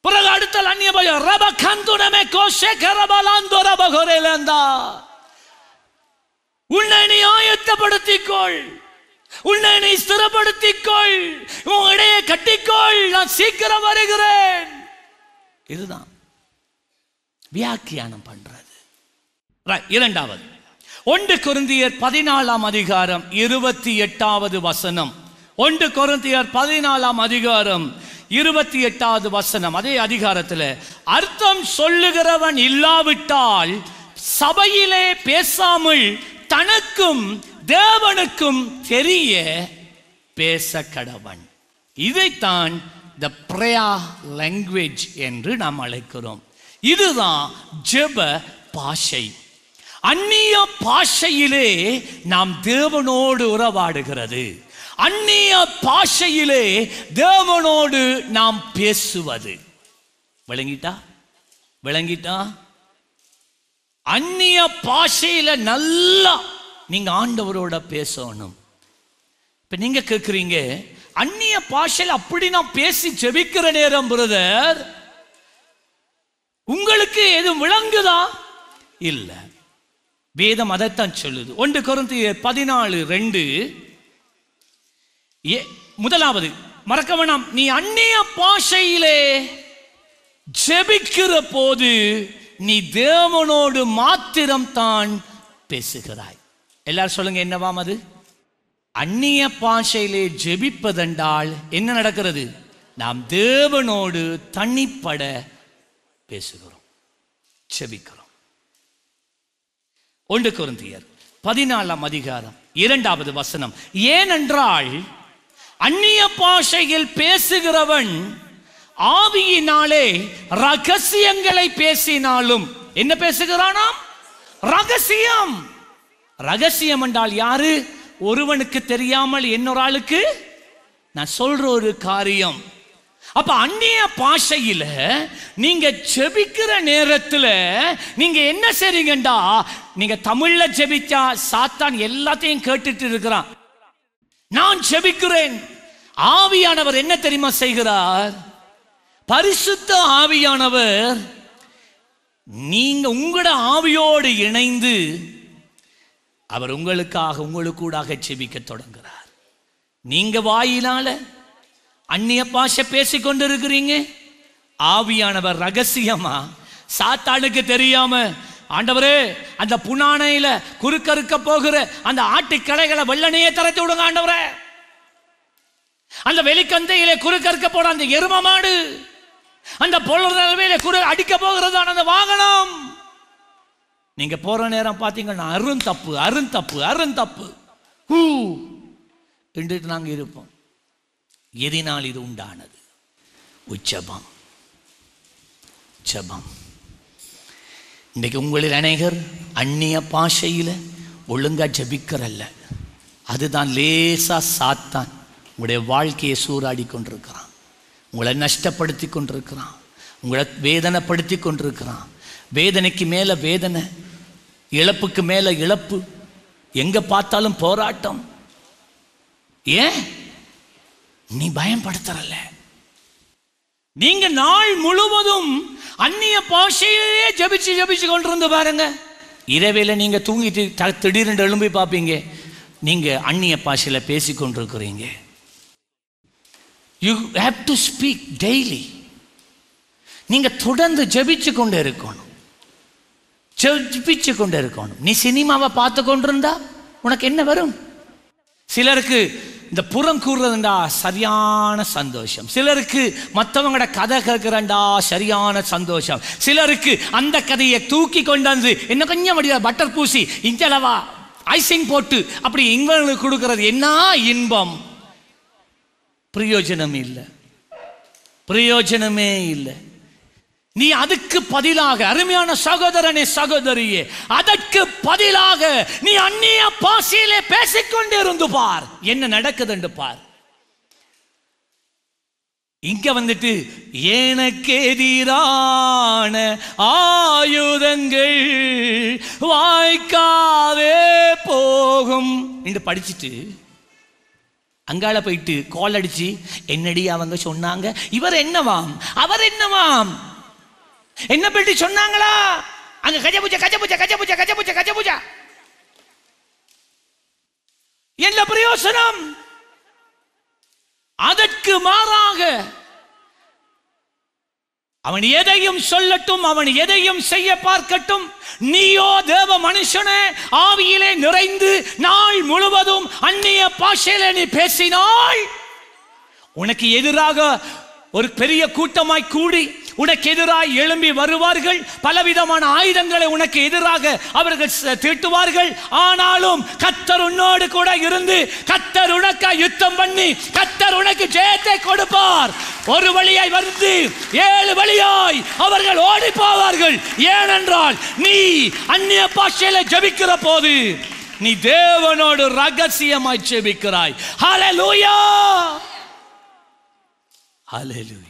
S2: பிறகு அடுத்த அந்நிய பாஷை, ரப கந்துனமே கோஷே கரபலாந்தோ ரப கோரேலந்தா, உன்னை நீ ஆயத்தப்படுத்திக்கொள், உன்னை நீ ஸ்திரப்படுத்திக்கொள், உன் இடையே கட்டிக்கொள், நான் சீக்கிரம் வருகிறேன். இதுதான் வியாக்கியானம் பண்றது. இரண்டாவது 1 கொரிந்தியர் 14ஆம் அதிகாரம் 28வது வசனம். 1 கொரிந்தியர் 14ஆம் அதிகாரம் 28வது வசனம். அதே அதிகாரத்தில், அர்த்தம் சொல்லுகிறவன் இல்லாவிட்டால் சபையிலே பேசாமல் தனக்கும் தேவனுக்கும் தெரிய பேச கடவன். இதைத்தான் the prayer language என்று நாம் அழைக்கிறோம். இதுதான் ஜெப பாஷை. அந்நிய பாஷையிலே நாம் தேவனோடு உறவாடுகிறது, அந்நிய பாஷையிலே தேவனோடு நாம் பேசுவது. விளங்கிட்டா? விளங்கிட்டா? அந்நிய பாஷையில நல்லா நீங்க ஆண்டவரோட பேசணும். இப்ப நீங்க கேட்குறீங்க, அந்நிய பாஷையில் அப்படி நான் பேசி ஜெபிக்கிற நேரம் பிரதர் உங்களுக்கு எதுவும் விளங்குதா? இல்ல, வேதம் அதைத்தான் சொல்லுது. 1 கொரிந்தியர் 14:2. முதலாவது மறக்க வேணாம், நீ அந்நிய பாஷையிலே ஜெபிக்கிற போது நீ தேவனோடு மாத்திரம் தான் பேசுகிறாய். எல்லாரும் சொல்லுங்க, என்னவாம் அது? அந்நிய பாஷையிலே ஜெபிப்பதென்றால் என்ன நடக்கிறது? நாம் தேவனோடு தனிப்பட பேசுகிறோம், ஜெபிக்கிறோம். 1 கொரிந்தியர் 14ஆம் அதிகாரம் 2வது வசனம். ஏனென்றால் அந்நிய பாஷையில் பேசுகிறவன் ஆவியினாலே ரகசியங்களை பேசினாலும், என்ன பேசுகிறானாம்? ரகசியம். ரகசியம் என்றால் யாரு? ஒருவனுக்கு தெரியாமல் இன்னொரு ஆளுக்கு நான் சொல்ற ஒரு காரியம். அப்ப அந்நிய பாஷையில நீங்க ஜெபிக்கிற நேரத்தில் நீங்க என்ன செய்றீங்கடா, நீங்க தமிழ்ல ஜெபிச்சா சாத்தான் எல்லாத்தையும் கேட்டுட்டு இருக்கிறான். நான் ஜெபிக்கிறேன், ஆவியானவர் என்ன தெரியுமா செய்கிறார்? பரிசுத்த ஆவியானவர் நீங்க உங்களோட ஆவியோடு இணைந்து அவர் உங்களுக்காக உங்களுக்கூடாக ஜெபிக்க தொடங்குகிறார். நீங்க வாயினால அந்நிய பாஷை பேசி கொண்டிருக்கிறீங்க, ஆவியானவர் ரகசியமா சாத்தானுக்கு தெரியாம, ஆண்டவரே அந்த புனானையில குறுக்கறுக்க போகிற அந்த ஆட்டுக்களைகளை வெள்ளனையே திறத்து விடுங்க ஆண்டவரே, அந்த வெளிக்கந்தையிலே குறுக்கறுக்க போற அந்த எரும மாடு, அந்த பொருளையில குறு அடிக்க போகிறதான அந்த வாகனம், நீங்க போற நேரம் பார்த்தீங்கன்னா அருந்தப்பு அருந்தப்பு அருந்தப்பு என்று நாங்க இருப்போம். எதினால் இது உண்டானது? உச்சபம், ஜபம். இன்றைக்கு உங்களில் அநேகர் அந்நிய பாஷையில் ஒழுங்கா ஜபிக்கிறல்ல, அதுதான் லேசா சாத்தான் உங்களுடைய வாழ்க்கையை சூறாடி கொண்டிருக்கிறான், உங்களை நஷ்டப்படுத்தி கொண்டிருக்கிறான், உங்களை வேதனைப்படுத்தி கொண்டிருக்கிறான். வேதனைக்கு மேல வேதனை, இழப்புக்கு மேல இழப்பு, எங்க பார்த்தாலும் போராட்டம். ஏன் நீ பயன்படுத்தறல? நீங்க நாள் முழுவதும் அந்நிய பாஷையிலேயே ஜபிச்சு ஜபிச்சு கொண்டிருந்து பாருங்க. இரவேல நீங்க தூங்கிட்டு திடீரென்று எழும்பி பார்ப்பீங்க, நீங்க அந்நிய பாஷையில பேசிக்கொண்டிருக்கிறீங்க. You have to speak daily. நீங்க தொடர்ந்து ஜபிச்சு கொண்டே இருக்கணும், ஜபிச்சு கொண்டே இருக்கணும். நீ சினிமாவை பார்த்து கொண்டிருந்தா உனக்கு என்ன வரும்? சிலருக்கு இந்த புறம் கூறுறதுண்டா சரியான சந்தோஷம், சிலருக்கு மற்றவங்களோட கதை கேட்கிறண்டா சரியான சந்தோஷம், சிலருக்கு அந்த கதையை தூக்கி கொண்டு வந்து என்ன கொஞ்சம் வடிவா பட்டர் பூசி இஞ்சலவா ஐசிங் போட்டு அப்படி இவங்களுக்கு கொடுக்கிறது என்ன இன்பம். பிரயோஜனம் இல்லை, பிரயோஜனமே இல்லை. நீ அதுக்கு பதிலாக, அருமையான சகோதரனே சகோதரியே, அதற்கு பதிலாக நீ அந்நிய பாஷையிலே பேசிக்கொண்டே இருந்து பார், என்ன நடக்குது என்று பார். இங்க வந்துட்டு எனக்கு எதிரான ஆயுதங்கள் வாய்க்காவே போகும் என்று படிச்சுட்டு அங்கால போயிட்டு கால் அடிச்சு என்னடி அவங்க சொன்னாங்க, இவர் என்னவாம் அவர் என்னவாம் என்ன பற்றி சொன்னாங்களா, அங்க கஜபூஜா கஜபூஜா கஜபூஜா கஜபூஜா கஜபூஜா. என்ன பிரயோசனம்? அதற்கு மாறாக அவன் எதையும் சொல்லட்டும், அவன் எதையும் செய்ய பார்க்கட்டும், நீயோ தேவ மனுஷனே ஆவியிலே நிறைந்து நாள் முழுவதும் அந்நிய பாஷையிலே நீ பேசினாய், உனக்கு எதிராக ஒரு பெரிய கூட்டமாய் கூடி உனக்கு எதிராக எழும்பி வருவார்கள், பலவிதமான ஆயுதங்களை உனக்கு எதிராக அவர்கள் தீட்டுவார்கள். ஆனாலும் கர்த்தர் உன்னோடு கூட இருந்து கர்த்தர் உனக்கு யுத்தம் பண்ணி கர்த்தர் உனக்கு ஜெயத்தை கொடுப்பார். ஒரு வழியாய் வந்து 7 வழியாய் அவர்கள் ஓடி போவார்கள். ஏனென்றால் நீ அந்நிய பாஷையில ஜெபிக்கிற போது நீ தேவனோடு ரகசியமாய் ஜெபிக்கிறாய். ஹல்லேலூயா, ஹல்லேலூயா.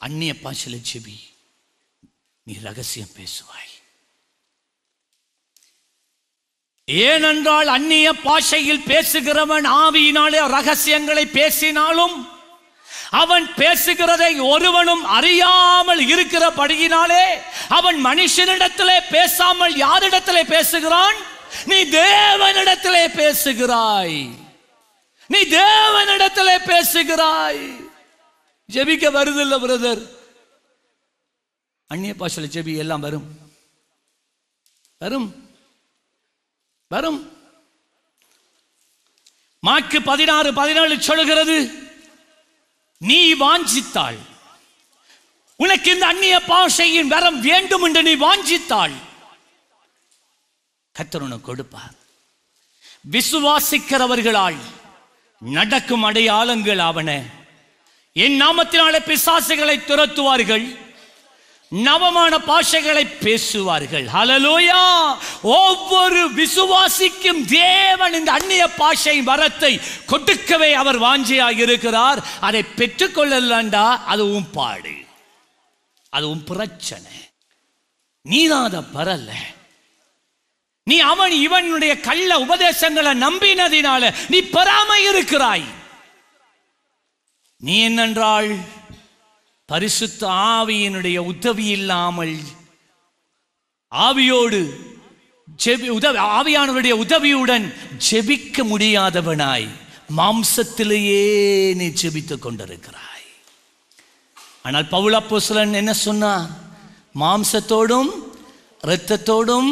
S2: அந்நிய பாஷையில ஜெபி, நீ ரகசியம் பேசுவாய். ஏனென்றால் அந்நிய பாஷையில் பேசுகிறவன் ஆவியினாலே ரகசியங்களை பேசினாலும் அவன் பேசுகிறதை ஒருவனும் அறியாமல் இருக்கிறபடியினாலே அவன் மனுஷனிடத்திலே பேசாமல் யாரிடத்திலே பேசுகிறான்? நீ தேவனிடத்திலே பேசுகிறாய், நீ தேவனிடத்திலே பேசுகிறாய். ஜெபிக்க வருதில்ல பிரதர், அந்நிய பாஷையில ஜெபி, எல்லாம் வரும் வரும் வரும். மாற்கு 16:17 சொல்கிறது, நீ வாஞ்சித்தாள், உனக்கு இந்த அந்நிய பாஷையின் வரம் வேண்டும் என்று நீ வாஞ்சித்தாள், கர்த்தர் உனக்கு கொடுப்பார். விசுவாசிக்கிறவர்களால் நடக்கும் அடையாளங்கள் ஆவன. என் நாமத்தினாலே பிசாசுகளை துரத்துவார்கள், நவமான பாஷைகளை பேசுவார்கள். ஹல்லேலூயா. ஒவ்வொரு விசுவாசிக்கும் தேவன் இந்த அந்நிய பாஷை வரத்தை கொடுக்கவே அவர் வாஞ்சியாக இருக்கிறார். அதை பெற்றுக்கொள்ளலண்டா அதுவும் பாடு, அதுவும் பிரச்சனை. நீதான் அதை பரல, நீ அவன் இவனுடைய கள்ள உபதேசங்களை நம்பினதினால நீ பெறாம இருக்கிறாய். நீ என்னென்றால் பரிசுத்த ஆவியினுடைய உதவி இல்லாமல் ஆவியோடு ஆவியானவருடைய உதவியுடன் ஜெபிக்க முடியாதவனாய் மாம்சத்திலேயே நீ ஜெபித்துக் கொண்டிருக்கிறாய். ஆனால் பவுல் அப்போஸ்தலன் என்ன சொன்னார்? மாம்சத்தோடும் இரத்தத்தோடும்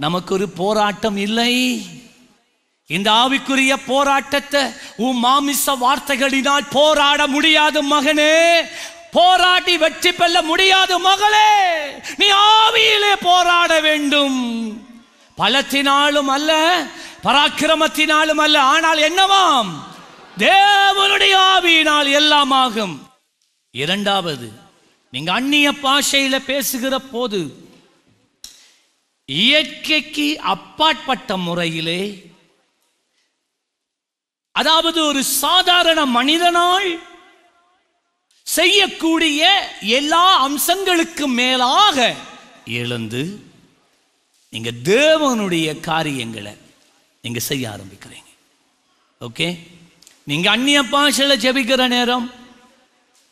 S2: நமக்கு ஒரு போராட்டம் இல்லை. இந்த ஆவிக்குரிய போராட்டத்தை உன் மாமிச வார்த்தைகளினால் போராட முடியாது மகனே, போராடி வெற்றி பெற முடியாது மகளே. நீ ஆவியிலே போராட வேண்டும், பலத்தினாலும் அல்ல, பராக்கிரமத்தினாலும் அல்ல. ஆனால் என்னவாம்? தேவனுடைய ஆவியினால் எல்லாம் ஆகும். இரண்டாவது, நீங்க அந்நிய பாஷையில பேசுகிற போது இயற்கைக்கு அப்பாற்பட்ட முறையிலே, அதாவது ஒரு சாதாரண மனிதனால் செய்யக்கூடிய எல்லா அம்சங்களுக்கும் மேலாக எழுந்து நீங்க தேவனுடைய காரியங்களை நீங்க செய்ய ஆரம்பிக்கிறீங்க. ஓகே, நீங்க அந்நிய பாஷையில ஜெபிக்கிற நேரம்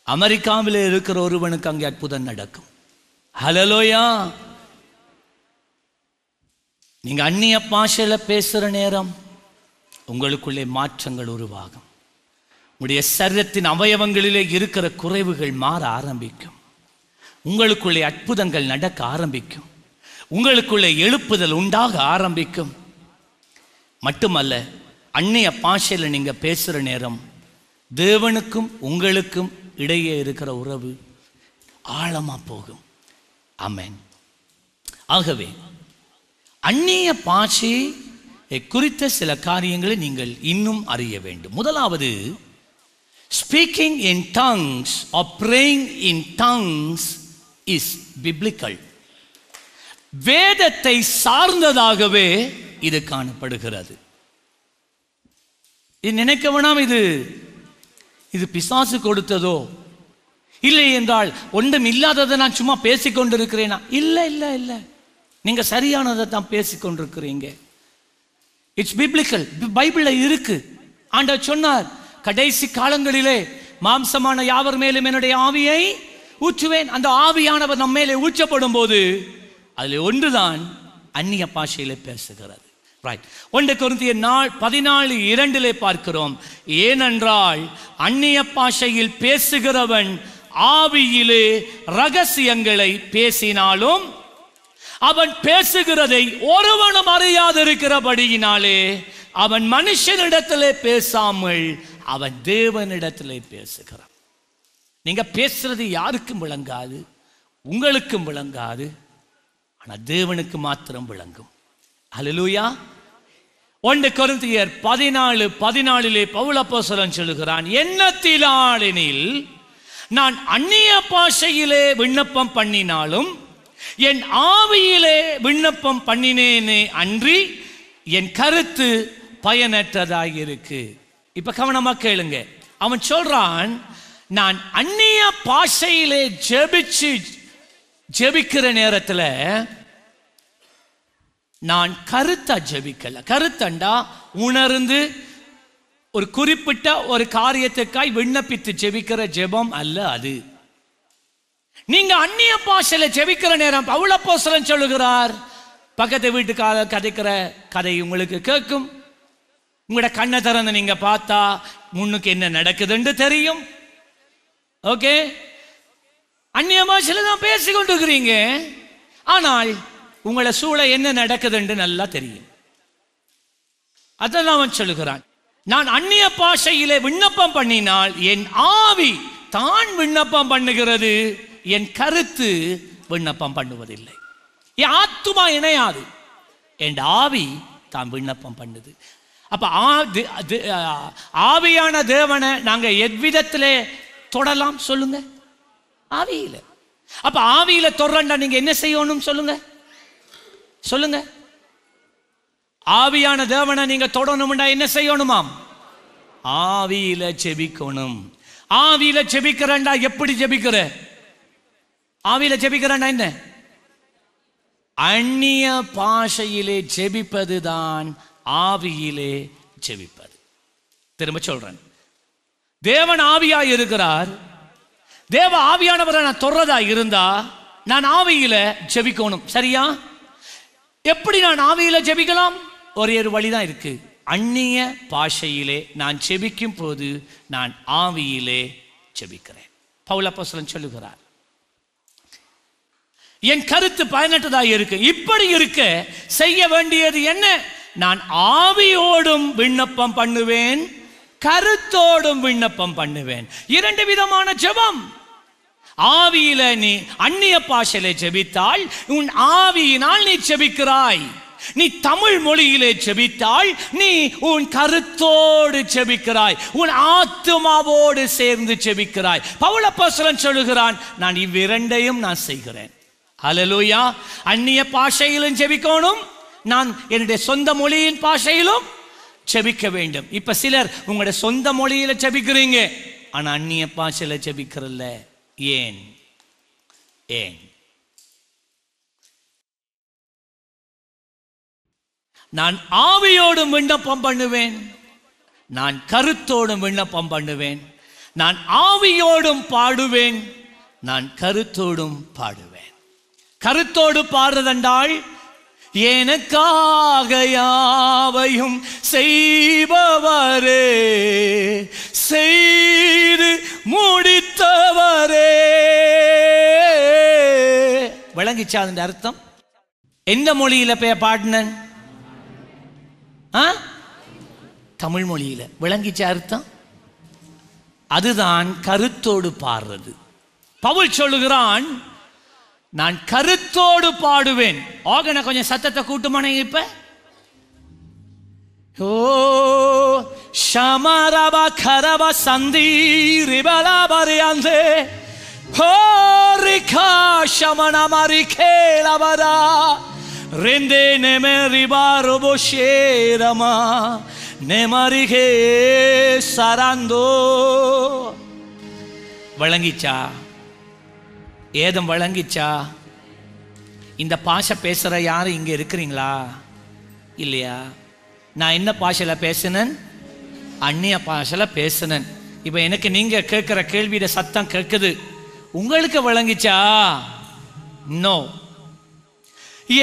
S2: அமெரிக்காவில் இருக்கிற ஒருவனுக்கு அங்கே அற்புதம் நடக்கும். ஹல்லேலூயா. நீங்க அந்நிய பாஷையில பேசுற நேரம் உங்களுக்குள்ளே மாற்றங்கள் உருவாகும். உங்களுடைய சரீரத்தின் அவயவங்களிலே இருக்கிற குறைவுகள் மாற ஆரம்பிக்கும். உங்களுக்குள்ளே அற்புதங்கள் நடக்க ஆரம்பிக்கும். உங்களுக்குள்ளே எழுப்புதல் உண்டாக ஆரம்பிக்கும். மட்டுமல்ல, அந்நிய பாஷையில் நீங்க பேசுற நேரம் தேவனுக்கும் உங்களுக்கும் இடையே இருக்கிற உறவு ஆழமா போகும். ஆமென். ஆகவே அந்நிய பாஷை குறித்த சில காரியங்களை நீங்கள் இன்னும் அறிய வேண்டும். முதலாவது, speaking in tongues R praying in tongues is biblical. வேதத்தை சார்ந்ததாகவே இது காணப்படுகிறது. இது நினைக்க வேணாம் இது பிசாசு கொடுத்ததோ, இல்லை என்றால் ஒன்றும் இல்லாததை நான் சும்மா பேசிக்கொண்டிருக்கிறேனா? இல்லை இல்லை இல்லை, நீங்க சரியானதை தான் பேசிக்கொண்டிருக்கிறீங்க. It's biblical. பைபிள்ல இருக்கு. ஆண்டவர் சொன்னார், கடைசி காலங்களிலே மாம்சமான யாவர் மேலும் என்னுடைய ஆவியை ஊற்றுவேன். அந்த ஆவியானவர் நம்ம மேலே ஊற்றப்படும் போது அதில் ஒன்றுதான் அந்நிய பாஷையிலே பேசுகிறது. ரைட். 1 கொரிந்தியர் 14:2 பார்க்கிறோம், ஏனென்றால் அந்நிய பாஷையில் பேசுகிறவன் ஆவியிலே ரகசியங்களை பேசினாலும் அவன் பேசுகிறதை ஒருவனும் அறியாதிருக்கிறபடியினாலே அவன் மனுஷனிடத்திலே பேசாமல் அவன் தேவனிடத்திலே பேசுகிறான். நீங்க பேசுறது யாருக்கும் விளங்காது, உங்களுக்கும் விளங்காது, ஆனா தேவனுக்கு மாத்திரம் விளங்கும். ஹல்லேலூயா. 1 கொரிந்தியர் 14:14 பவுல் அப்போஸ்தலன் சொல்லுகிறான், எண்ணத்தினாலெனில் நான் அந்நிய பாஷையிலே விண்ணப்பம் பண்ணினாலும் என் ஆவியிலே விண்ணப்பம் பண்ணினேனே அன்றி என் கருத்து பயனற்றதாயிருக்கு. இப்ப கவனமா கேளுங்க. அவன் சொல்றான், நான் அந்நிய பாஷையிலே ஜெபிக்கிற நேரத்தில் நான் கருத்தா ஜெபிக்கல. கருத்தண்டா உணர்ந்து ஒரு குறிப்பிட்ட ஒரு காரியத்துக்காய் விண்ணப்பித்து ஜெபிக்கிற ஜெபம் அல்ல அது. நீங்க அந்நிய பாஷையில ஜெபிக்கிற நேரம் பவுல் அப்போஸ்தலன் சொல்லுகிறார், பக்கத்து வீட்டுக்காக கதைக்கிற கதை உங்களுக்கு கேட்கும். உங்களோட கண்ணை திறந்து நீங்க பார்த்தா முன்னுக்கு என்ன நடக்குதுன்னு தெரியும். ஓகே, அந்நிய பாஷையில தான் பேசிக்கொண்டு இருக்கிறீங்க, ஆனால் உங்களை சூழ என்ன நடக்குதுன்னு நல்லா தெரியும். அதெல்லாம் அவன் சொல்லுகிறான், நான் அந்நிய பாஷையிலே விண்ணப்பம் பண்ணினால் என் ஆவி தான் விண்ணப்பம் பண்ணுகிறது, என் கருத்து விண்ணப்பம் பண்ணுவதில்லை. என் ஆத்துமா இணையாது, என் ஆவி தான் விண்ணப்பம் பண்ணுது. அப்ப ஆவியான தேவனை நாங்க எவ்விதத்திலே தொடலாம் சொல்லுங்க? ஆவியில. அப்ப ஆவியில தொடரண்டா நீங்க என்ன செய்யணும் சொல்லுங்க? சொல்லுங்க. ஆவியான தேவனை நீங்க தொடணும்டா என்ன செய்யணுமாம்? ஆவியில ஜெபிக்கணும். ஆவியில ஜெபிக்கிறண்டா எப்படி ஜெபிக்கிற? ஆவியில ஜெபிக்கிறண்டா என்ன? அந்நிய பாஷையிலே ஜெபிப்பதுதான் ஆவியிலே ஜெபிப்பது. திரும்ப சொல்றேன், தேவன் ஆவியாய் இருக்கிறார். தேவ ஆவியானவரை நான் தொடரதா இருந்தா நான் ஆவியில ஜெபிக்கணும். சரியா? எப்படி நான் ஆவியில ஜெபிக்கலாம்? ஒரே ஒரு வழிதான் இருக்கு. அந்நிய பாஷையிலே நான் ஜெபிக்கும் போது நான் ஆவியிலே ஜெபிக்கிறேன். பவுல் அப்போஸ்தலன் சொல்லுகிறார், என் கருத்து பயனற்றதாக இருக்கு. இப்படி இருக்க செய்ய வேண்டியது என்ன? நான் ஆவியோடும் விண்ணப்பம் பண்ணுவேன், கருத்தோடும் விண்ணப்பம் பண்ணுவேன். 2 விதமான ஜெபம். ஆவியில நீ அந்நிய பாஷையிலே ஜெபித்தால் உன் ஆவியினால் நீ ஜெபிக்கிறாய். நீ தமிழ் மொழியிலே ஜெபித்தால் நீ உன் கருத்தோடு ஜெபிக்கிறாய், உன் ஆத்துமாவோடு சேர்ந்து ஜெபிக்கிறாய். பவுல் அப்போஸ்தலன் சொல்லுகிறான், நான் இவ்விரண்டையும் நான் செய்கிறேன். ஹல்லேலூயா. அந்நிய பாஷையிலும் ஜெபிக்கணும், நான் என்னுடைய சொந்த மொழியின் பாஷையிலும் ஜெபிக்க வேண்டும். இப்ப சிலர் உங்களுடைய சொந்த மொழியில ஜெபிக்கிறீங்க, ஆனா அந்நிய பாஷையில ஜெபிக்கிறல்ல. ஏன்? ஏன்? நான் ஆவியோடும் விண்ணப்பம் பண்ணுவேன், நான் கருத்தோடும் விண்ணப்பம் பண்ணுவேன், நான் ஆவியோடும் பாடுவேன், நான் கருத்தோடும் பாடுவேன். கருத்தோடு பாடுறதென்றால் எனக்காக யாவையும் செய்பவரே, செய்து முடித்தவரே. விளங்கிச்சா அந்த அர்த்தம்? எந்த மொழியில பாடின? தமிழ் மொழியில. விளங்கிச்ச அர்த்தம்? அதுதான் கருத்தோடு பாடுறது. பவுல் சொல்லுகிறான், நான் கருத்தோடு பாடுவேன். ஆகன கொஞ்சம் சத்தத்தை கூட்டுமானே இப்ப. ஓ ஷமரபா கரபா சந்தி ரிபலா பரியாந்தே ஹோரிகா ஷமனா மரிகேலவரா ரெண்டே நெமரிபா ரோபோஷேரமா நெமரிகே சரந்தோ. விளங்கிச்சா? ஏதம் விளங்கிச்சா? இந்த பாஷை பேசுற யாரு இங்க இருக்கிறீங்களா? இல்லையா? நான் என்ன பாஷையில பேசினேன்? அந்நிய பாஷையில பேசினேன். இப்ப எனக்கு நீங்க கேட்கிற கேள்வியிட சத்தம் கேட்குது. உங்களுக்கு விளங்கிச்சா? நோ.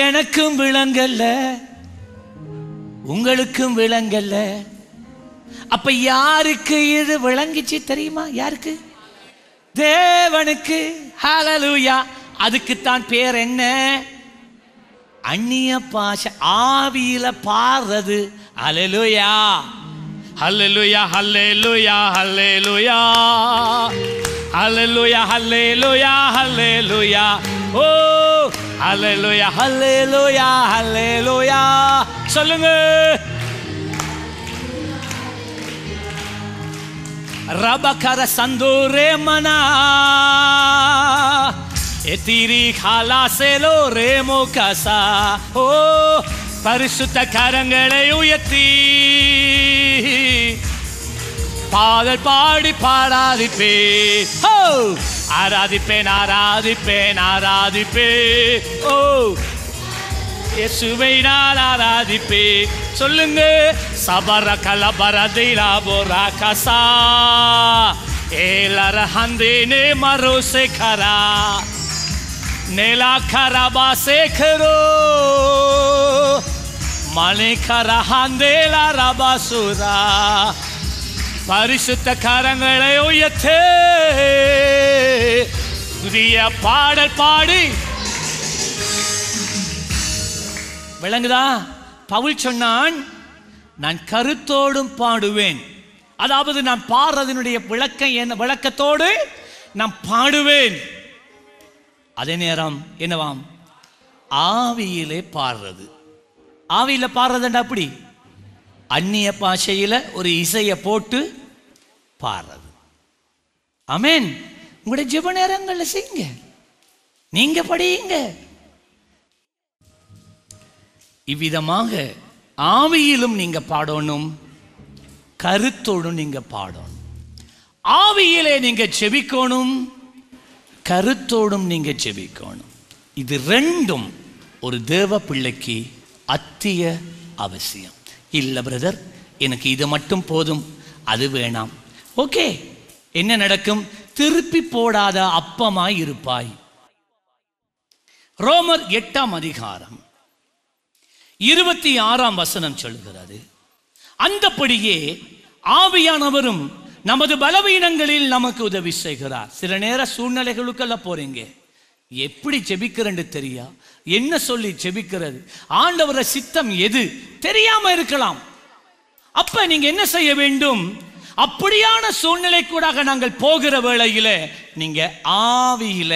S2: எனக்கும் விளங்கல்ல, உங்களுக்கும் விளங்கல்ல. அப்ப யாருக்கு இது விளங்கிச்சு தெரியுமா? யாருக்கு? தேவனுக்கு. ஹல்லேலூயா. அதுக்குத்தான் பேர் என்ன? அந்நிய பாஷை, ஆவியில பாடுறது. ஹல்லேலூயா, ஹல்லேலூயா, ஹல்லேலூயா, ஹல்லேலூயா, ஹல்லேலூயா, ஹல்லேலூயா, ஹல்லேலூயா. ஓ ஹல்லேலூயா, ஹல்லேலூயா, ஹல்லேலூயா. சொல்லுங்க. ரபகர சந்தூரே மனா எதிரி காலாசேலோ ரேமோ கசா. ஓ பரிசுத்த கரங்களை உயர்த்தி பாடல் பாடி பாடாதிப்பே. ஓ ஆராதிப்பேன், ஆராதிப்பேன், ஆராதிப்பேன். ஓ இயேசுவை நான் ஆராதிப்பே. சொல்லுங்க. சபர கலபர திராபோரா கசா ஏலர ஹந்தேனே மரோ சேகரா நேலா கரபா சேகரோ மலே கர ஹந்தேலா ரபாசுரா. பரிசுத்த கரங்களை உயர்த்தே புதிய பாடல் பாடி. விளங்குதா? பவுல் சொன்னான், நான் கருத்தோடும் பாடுவேன். அதாவது நான் பாடுறதனுடைய விளக்கம் என்ன? விளக்கத்தோடு நான் பாடுவேன். அதே நேரம் என்னவாம்? ஆவியிலே பாடுறது. ஆவியில பாடுறதுண்டா அப்படி அந்நிய பாஷையில ஒரு இசையை போட்டு பாடுறது. ஆமென். உங்களுடைய ஜெப நேரங்கள்ல செய்யுங்க, நீங்க படியுங்க. இவ்விதமாக ஆவியிலும் நீங்க பாடணும், கருத்தோடும் நீங்க பாடணும். ஆவியிலே நீங்க செபிக்கணும், கருத்தோடும் நீங்க செபிக்கணும். இது ரெண்டும் ஒரு தேவ பிள்ளைக்கு அத்திய அவசியம். இல்லை பிரதர், எனக்கு இது மட்டும் போதும், அது வேணாம். ஓகே, என்ன நடக்கும்? திருப்பி போடாத அப்பமாய் இருப்பாய். ரோமர் 8ஆம் அதிகாரம் 26ஆம் வசனம் சொல்கிறது, அந்தபடியே ஆவியானவரும் நமது பலவீனங்களில் நமக்கு உதவி செய்கிறார். சில நேர சூழ்நிலைகளுக்கெல்லாம் போறீங்க, எப்படி ஜெபிக்கிறேன்னு தெரியா, என்ன சொல்லி ஜெபிக்கிறது, ஆண்டவர சித்தம் எது தெரியாம இருக்கலாம். அப்ப நீங்க என்ன செய்ய வேண்டும்? அப்படியான சூழ்நிலை கூட நாங்கள் போகிற வேளையில நீங்க ஆவியில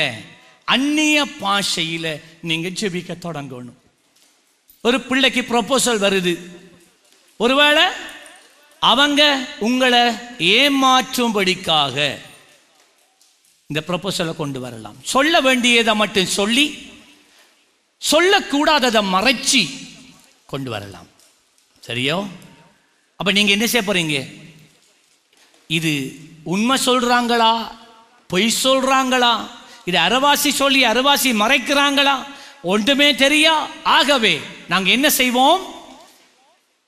S2: அந்நிய பாஷையில நீங்க ஜெபிக்க தொடங்கணும். ஒரு பிள்ளைக்கு ப்ரொபோசல் வருது, ஒருவேளை அவங்க உங்களை ஏமாற்றும்படிக்காக இந்த ப்ரொபோசலை கொண்டு வரலாம். சொல்ல வேண்டியதை மட்டும் சொல்லி சொல்லக்கூடாததை மறைச்சி கொண்டு வரலாம். சரியோ? அப்ப நீங்க என்ன செய்ய போறீங்க? இது உண்மை சொல்றாங்களா, பொய் சொல்றாங்களா, இது அரைவாசி சொல்லி அரைவாசி மறைக்கிறாங்களா, ஒன்றுமே தெரியா. ஆகவே நாங்க என்ன செய்வோம்?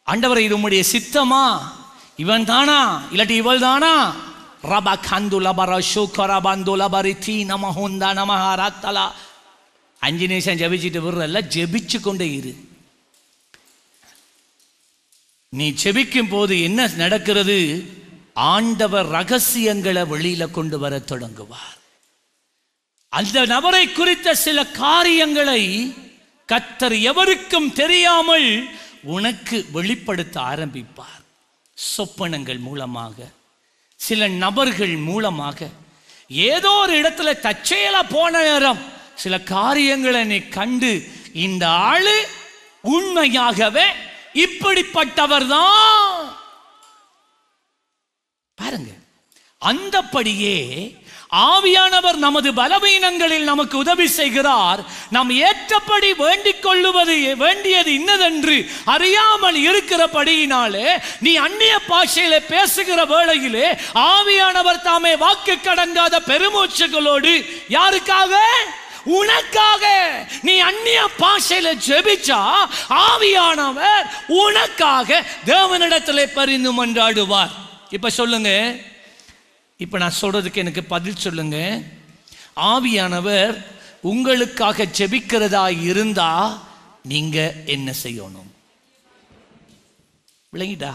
S2: ஆண்டவரே, இது உம்முடைய சித்தமா? இவன் தானா இல்லாட்டி இவள் தானா? ரபா கந்துல பரஷு கரபந்துல பரிதி நமஹுந்தா நமஹாரத்தலா. 5 நிமிஷம் ஜெபிச்சுட்டு விடுறல்ல, ஜெபிச்சு கொண்டே இரு. நீ ஜெபிக்கும் போது என்ன நடக்கிறது? ஆண்டவர் ரகசியங்களை வெளியில கொண்டு வர தொடங்குவார். அந்த நபரை குறித்த சில காரியங்களை கர்த்தர் எவருக்கும் தெரியாமல் உனக்கு வெளிப்படுத்த ஆரம்பிப்பார். சொப்பனங்கள் மூலமாக, சில நபர்கள் மூலமாக. ஏதோ ஒரு இடத்துல தற்செயலா போன நேரம் சில காரியங்களை நீ கண்டு, இந்த ஆளு உண்மையாகவே இப்படிப்பட்டவர் தான். பாருங்க, அந்தபடியே ஆவியானவர் நமது பலவீனங்களில் நமக்கு உதவி செய்கிறார். நாம் ஏற்றபடி வேண்டிக் கொள்ளுவது வேண்டியது இன்னதென்று அறியாமல் இருக்கிறபடியினாலே நீ அந்நிய பாஷையில பேசுகிற வேளையிலே ஆவியானவர் தாமே வாக்கு கடங்காத பெருமூச்சுகளோடு, யாருக்காக? உனக்காக. நீ அந்நிய பாஷையில ஜெபிச்சா ஆவியானவர் உனக்காக தேவனிடத்திலே பரிந்து மன்றாடுவார். இப்ப சொல்லுங்க, இப்ப நான் சொல்றதுக்கு எனக்கு பதில் சொல்லுங்க. ஆவியானவர் உங்களுக்காக ஜெபிக்கிறதா இருந்தா நீங்க என்ன செய்யணும்? விளங்கிட்டா?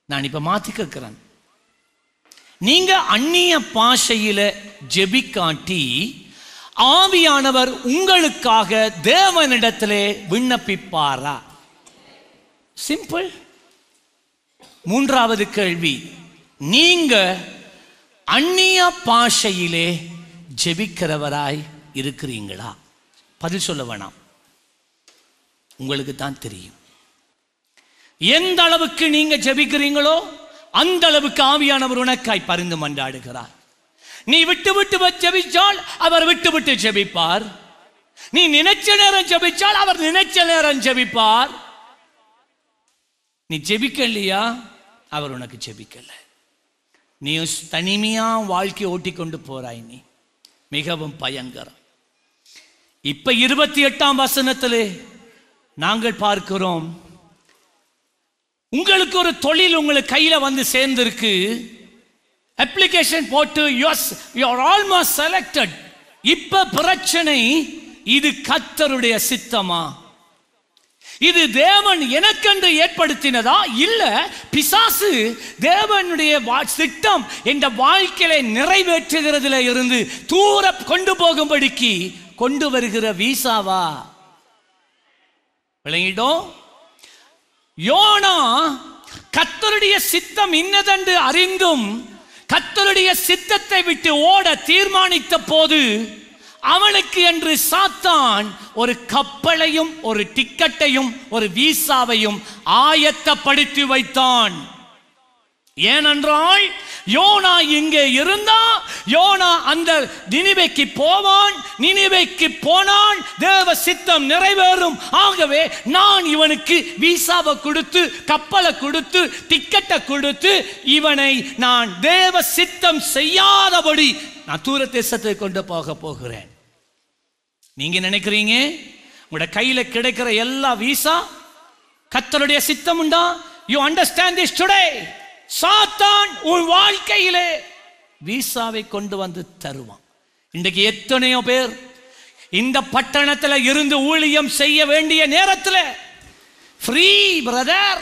S2: நான் இப்ப மாத்தி கேட்கிறேன். நீங்க அந்நிய பாஷையில ஜெபிக்காட்டி ஆவியானவர் உங்களுக்காக தேவனிடத்திலே விண்ணப்பிப்பாரா? சிம்பிள். 3வது கேள்வி, நீங்க அந்நிய பாஷையிலே ஜெபிக்கிறவராய் இருக்கிறீங்களா? பதில் சொல்ல வேணாம், உங்களுக்கு தான் தெரியும். எந்த அளவுக்கு நீங்க ஜெபிக்கிறீங்களோ அந்த அளவுக்கு ஆவியானவர் உனக்காய் பரிந்து மன்றாடுகிறார். நீ விட்டு விட்டு ஜெபிச்சால் அவர் விட்டு விட்டு ஜெபிப்பார். நீ நினைச்ச நேரம் ஜெபிச்சால் அவர் நினைச்ச நேரம் ஜெபிப்பார். நீ ஜெபிக்கலையா, அவர் உனக்கு ஜெபிக்கல. நீ தனிமையா வாழ்க்கை ஓட்டி கொண்டு போறாய். நீ மிகவும் பயங்கரம். இப்ப 28ஆம் வசனத்திலே நாங்கள் பார்க்கிறோம், உங்களுக்கு ஒரு தொழில் உங்களுக்கு கையில வந்து சேர்ந்திருக்கு. அப்ளிகேஷன் போட்டு you are almost selected. இப்ப பிரச்சனை, இது கர்த்தருடைய சித்தமா? இது தேவன் எனக்கென்று ஏற்படுத்தினதா, இல்ல பிசாசு தேவனுடைய திட்டம் என்ற வாழ்க்கையை நிறைவேற்றுகிறதுல இருந்து தூர கொண்டு போகும்படிக்கு கொண்டு வருகிற வீசாவா? விளங்கிட்டோம்? யோனா கர்த்தருடைய சித்தம் இன்னதென்று அறிந்தும் கர்த்தருடைய சித்தத்தை விட்டு ஓட தீர்மானித்த போது அவனுக்கு என்று சாத்தான் ஒரு கப்பலையும் ஒரு டிக்கெட்டையும் ஒரு வீசாவையும் ஆயத்தப்படுத்தி வைத்தான். ஏனென்றால் யோனா இங்கே இருந்தா யோனா அந்த நினிவேக்கு போவான். நினிவேக்கு போனான், தேவ சித்தம் நிறைவேறும். ஆகவே நான் இவனுக்கு வீசாவை கொடுத்து, கப்பலை கொடுத்து, டிக்கெட்டை கொடுத்து, இவனை நான் தேவ சித்தம் செய்யாதபடி நான் தூர தேசத்தை கொண்டு போகிறேன். நீங்க நினைக்கிறீங்க உங்களோட கையில கிடைக்கிற எல்லா வீசா கர்த்தருடைய சித்தம் உண்டா? You understand this today? சாத்தான் உன் வாழ்க்கையிலே வீசாவை கொண்டு வந்து தருவான். இன்றைக்கு எத்தனையோ பேர் இந்த பட்டணத்தில் இருந்து ஊழியம் செய்ய வேண்டிய நேரத்தில் ஃப்ரீ பிரதர்,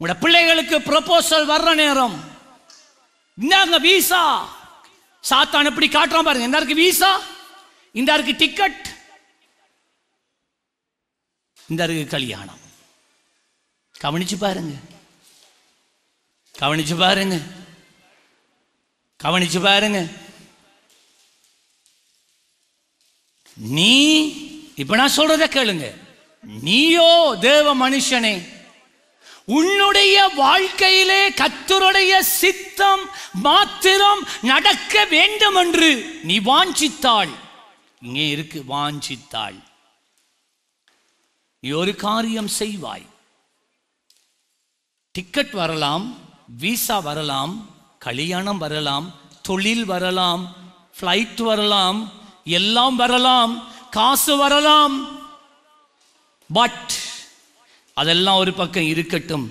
S2: உங்களோட பிள்ளைகளுக்கு ப்ரொபோசல் வர்ற நேரம் இந்தாங்க வீசா. சாத்தான் எப்படி காட்டுறான் பாருங்க. இந்த இருக்கு வீசா, இந்த இருக்கு டிக்கெட், இந்த இருக்கு கல்யாணம். கவனிச்சு பாருங்க, கவனிச்சு பாருங்க, கவனிச்சு பாருங்க. நீ இப்ப நான் சொல்றத கேளுங்க. நீயோ தேவ மனுஷனே, உன்னுடைய வாழ்க்கையிலே கர்த்தருடைய சித்தம் மாத்திரம் நடக்க வேண்டும் என்று நீ வாஞ்சித்தாள், இங்கே இருக்கு வாஞ்சித்தாள், நீ ஒரு காரியம் செய்வாய். டிக்கெட் வரலாம், விசா வரலாம், கல்யாணம் வரலாம், தொழில் வரலாம், ஃப்ளைட் வரலாம், எல்லாம் வரலாம், காசு வரலாம். பட் அதெல்லாம் ஒரு பக்கம் இருக்கட்டும்.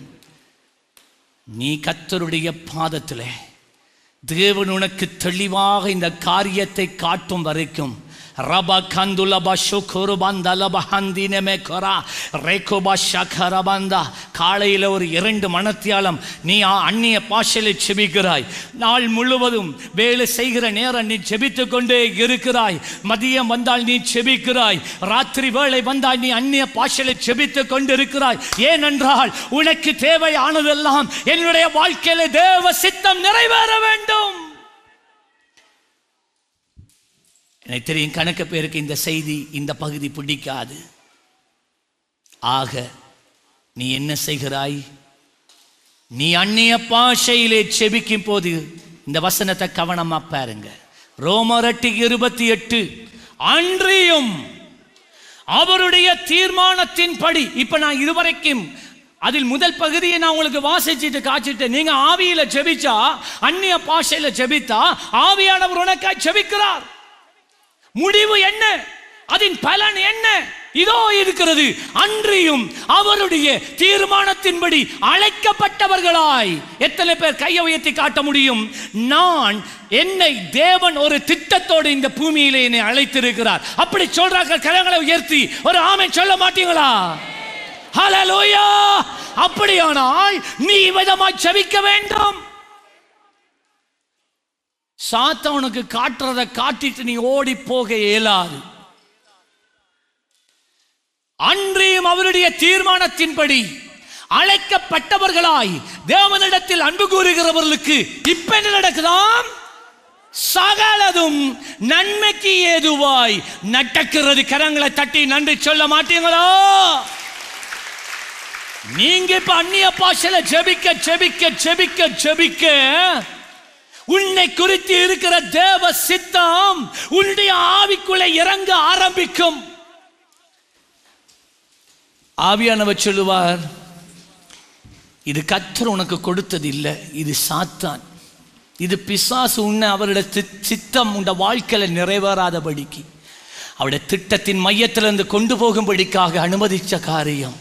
S2: நீ கர்த்தருடைய பாதத்தில் தேவன் உனக்கு தெளிவாக இந்த காரியத்தை காட்டும் வரைக்கும் ரபா கந்துலபா சுகுருபந்தலபா ஹந்தினமே கொரா ரேகோபா ஷகரபந்தா காலையில் ஒரு 2 மணத்தியாலம் நீ அந்நிய பாஷையில் செபிக்கிறாய். நாள் முழுவதும் வேலை செய்கிற நேரம் நீ செபித்து கொண்டே இருக்கிறாய். மதியம் வந்தால் நீ செபிக்கிறாய். ராத்திரி வேளை வந்தால் நீ அந்நிய பாஷையில் செபித்து கொண்டு இருக்கிறாய். ஏனென்றால் உனக்கு தேவையானதெல்லாம் என்னுடைய வாழ்க்கையில தேவ சித்தம் நிறைவேற வேண்டும். எனக்கு தெரியும் கணக்கு பேருக்கு இந்த செய்தி, இந்த பகுதி பிடிக்காது. ஆக நீ என்ன செய்கிறாய்? நீ அந்நிய பாஷையிலே செபிக்கும் போது இந்த வசனத்தை கவனமா பாருங்க. ரோமர் 8:28 அன்றியும் அவருடைய தீர்மானத்தின்படி. இப்ப நான் இதுவரைக்கும் அதில் முதல் பகுதியை நான் உங்களுக்கு வாசிச்சுட்டு காய்ச்சிட்டு, நீங்க ஆவியில செபிச்சா, அந்நிய பாஷையில செபித்தா ஆவியானவர் உனக்காய் செபிக்கிறார். முடிவு என்ன? அதன் பலன் என்ன? இதோ இருக்கிறது. அன்றியும் அவருடைய தீர்மானத்தின்படி அழைக்கப்பட்டவர்களாய். எத்தனை பேர் கையை உயர்த்தி காட்ட முடியும்? நான் என்னை தேவன் ஒரு திட்டத்தோடு இந்த பூமியிலே என்னை அழைத்திருக்கிறார். அப்படி சொல்றாங்க. கரங்களை உயர்த்தி ஒரு ஆமென் சொல்ல மாட்டீங்களா? ஹல்லேலூயா. அப்படியானால் நீ விதமாய் செபிக்க வேண்டும். சாத்தானுக்கு காட்டுறதை காட்டிட்டு நீ ஓடி போக இயலாது. அன்றியும் அவருடைய தீர்மானத்தின்படி அழைக்கப்பட்டவர்களாய் தேவனிடத்தில் அன்பு கூறுகிறவர்களுக்கு இப்ப என்ன நடக்குதாம்? சகலதும் நன்மைக்கு ஏதுவாய் நடக்கிறது. கரங்களை தட்டி நன்றி சொல்ல மாட்டீங்களா? நீங்க இப்ப அந்நிய பாஷையில ஜெபிக்க ஜெபிக்க ஜெபிக்க ஜெபிக்க உன்னை குறித்து இருக்கிற தேவ சித்தம் உன்னுடைய ஆவிக்குள்ளே இறங்க ஆரம்பிக்கும். ஆவியானவர் சொல்லுவார், இது கர்த்தர் உனக்கு கொடுத்தது இல்லை, இது சாத்தான், இது பிசாசு உன்னை அவருடைய சித்தம் உண்ட வாழ்க்கையில நிறைவேறாதபடிக்கு அவருடைய திட்டத்தின் மையத்திலிருந்து கொண்டு போகும்படிக்காக அனுமதிச்ச காரியம்.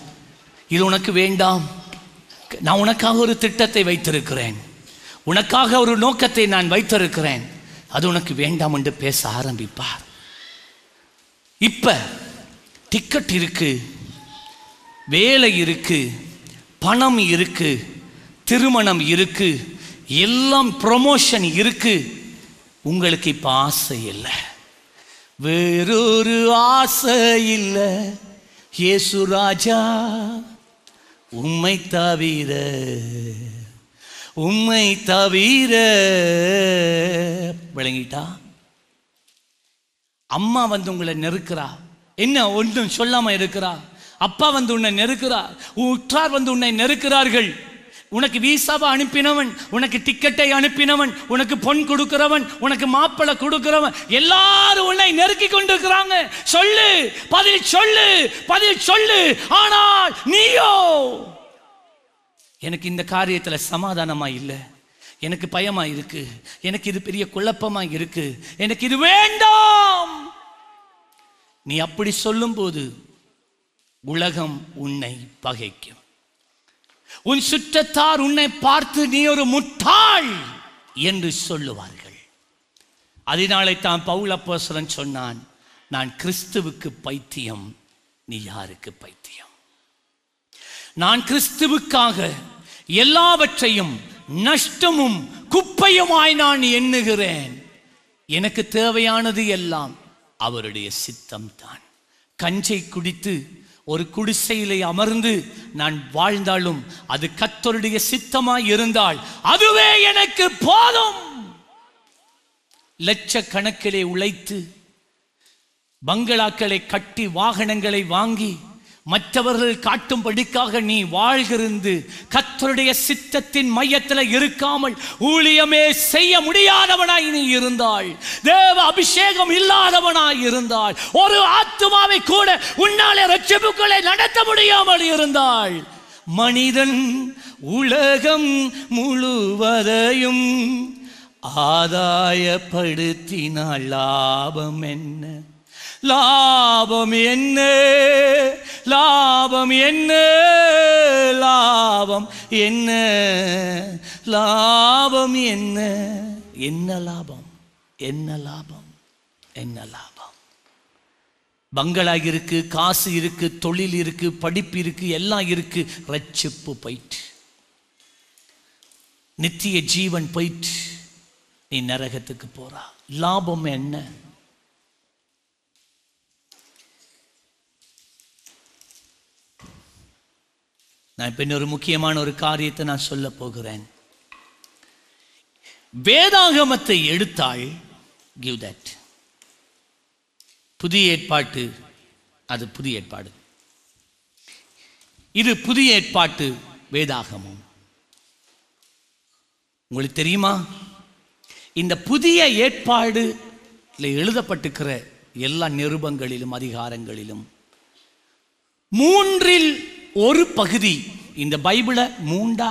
S2: இது உனக்கு வேண்டாம். நான் உனக்காக ஒரு திட்டத்தை வைத்திருக்கிறேன், உனக்காக ஒரு நோக்கத்தை நான் வைத்திருக்கிறேன், அது உனக்கு வேண்டாம் என்று பேச ஆரம்பிப்பார். இப்ப டிக்கெட் இருக்கு, வேலை இருக்கு, பணம் இருக்கு, திருமணம் இருக்கு, எல்லாம் ப்ரமோஷன் இருக்கு. உங்களுக்கு இப்ப ஆசை இல்லை, வேறொரு ஆசை இல்லை. இயேசு ராஜா உம்மை தவிர, உம்மை தவிர. விளங்கிட்டா? அம்மா வந்து உங்களை நெருக்கிறா, என்ன ஒன்றும் சொல்லாம இருக்கிறா. அப்பா வந்து உன்னை நெருக்கிறார், உற்றார் வந்து உன்னை நெருக்கிறார்கள். உனக்கு வீசாவை அனுப்பினவன், உனக்கு டிக்கெட்டை அனுப்பினவன், உனக்கு பொன் கொடுக்கிறவன், உனக்கு மாப்பிள்ளை கொடுக்கிறவன், எல்லாரும் உன்னை நெருக்கி கொண்டிருக்கிறாங்க. சொல்லு, பதில் சொல்லு, பதில் சொல்லு. ஆனால் நீயோ, எனக்கு இந்த காரியத்துல சமாதானமா இல்லை, எனக்கு பயமா இருக்கு, எனக்கு இது பெரிய குழப்பமா இருக்கு, எனக்கு இது வேண்டாம். நீ அப்படி சொல்லும் போது உலகம் உன்னை பகைக்கும். உன் சுற்றத்தார் உன்னை பார்த்து நீ ஒரு முட்டாள் என்று சொல்லுவார்கள். அதனாலே தான் பவுல் அப்போஸ்தலன் சொன்னான், நான் கிறிஸ்துவுக்கு பைத்தியம், நீ யாருக்கு பைத்தியம்? நான் கிறிஸ்துவுக்காக எல்லாவற்றையும் நஷ்டமும் குப்பையுமாய் நான் எண்ணுகிறேன். எனக்கு தேவையானது எல்லாம் அவருடைய சித்தம் தான். கஞ்சை குடித்து ஒரு குடிசையிலே அமர்ந்து நான் வாழ்ந்தாலும் அது கர்த்தருடைய சித்தமாய் இருந்தால் அதுவே எனக்கு போதும். லட்சக்கணக்கிலே உழைத்து பங்களாக்களை கட்டி வாகனங்களை வாங்கி மற்றவர்கள் காட்டும்படிக்காக நீ வாழ்கிறது கர்த்தருடைய சித்தத்தின் மையத்தில் இருக்காமல் ஊழியமே செய்ய முடியாதவனாய் நீ இருந்தால், தேவ அபிஷேகம் இல்லாதவனாய் இருந்தால், ஒரு ஆத்துமாவை கூட உன்னாலே ரட்சிப்புகளை நடத்த முடியாமல் இருந்தால், மனிதன் உலகம் முழுவதையும் ஆதாயப்படுத்தினால் லாபம் என்ன? லாபம் என்ன? லாபம் என்ன? லாபம் என்ன? லாபம் என்ன? என்ன லாபம்? என்ன லாபம்? என்ன லாபம்? பங்களா இருக்கு, காசு இருக்கு, தொழில் இருக்கு, படிப்பு இருக்கு, எல்லாம் இருக்கு. ரட்சிப்பு போயிட்டு, நித்திய ஜீவன் போயிட்டு நீ நரகத்துக்கு போறா. லாபம் என்ன? நான் இப்ப இன்னொரு முக்கியமான ஒரு காரியத்தை நான் சொல்ல போகிறேன். வேதாகமத்தை எடுத்தால் give that. புதிய ஏற்பாட்டு, அது புதிய ஏற்பாடு, இது புதிய ஏற்பாட்டு வேதாகமம். உங்களுக்கு தெரியுமா, இந்த புதிய ஏற்பாடு எழுதப்பட்டிருக்கிற எல்லா நிருபங்களிலும் அதிகாரங்களிலும் 1/3 பகுதி, இந்த பைபிளை 3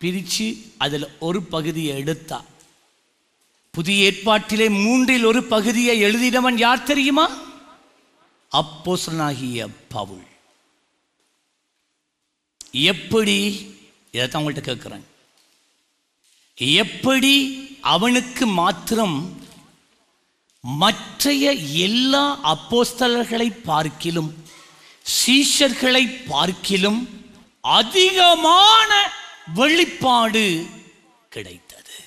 S2: பிரிச்சு அதில் ஒரு பகுதியை எடுத்தா, புதிய ஏற்பாட்டிலே 1/3 பகுதியை எழுதினவன் யார் தெரியுமா? அப்போஸ்தலனாகிய பவுல். எப்படி? இதைத்தான் உங்கள்கிட்ட கேட்கிறேன். எப்படி அவனுக்கு மாத்திரம் மற்றைய எல்லா அப்போஸ்தலர்களை பார்க்கிலும் சீஷர்களை பார்க்கிலும் அதிகமான வெளிப்பாடு கிடைத்தது?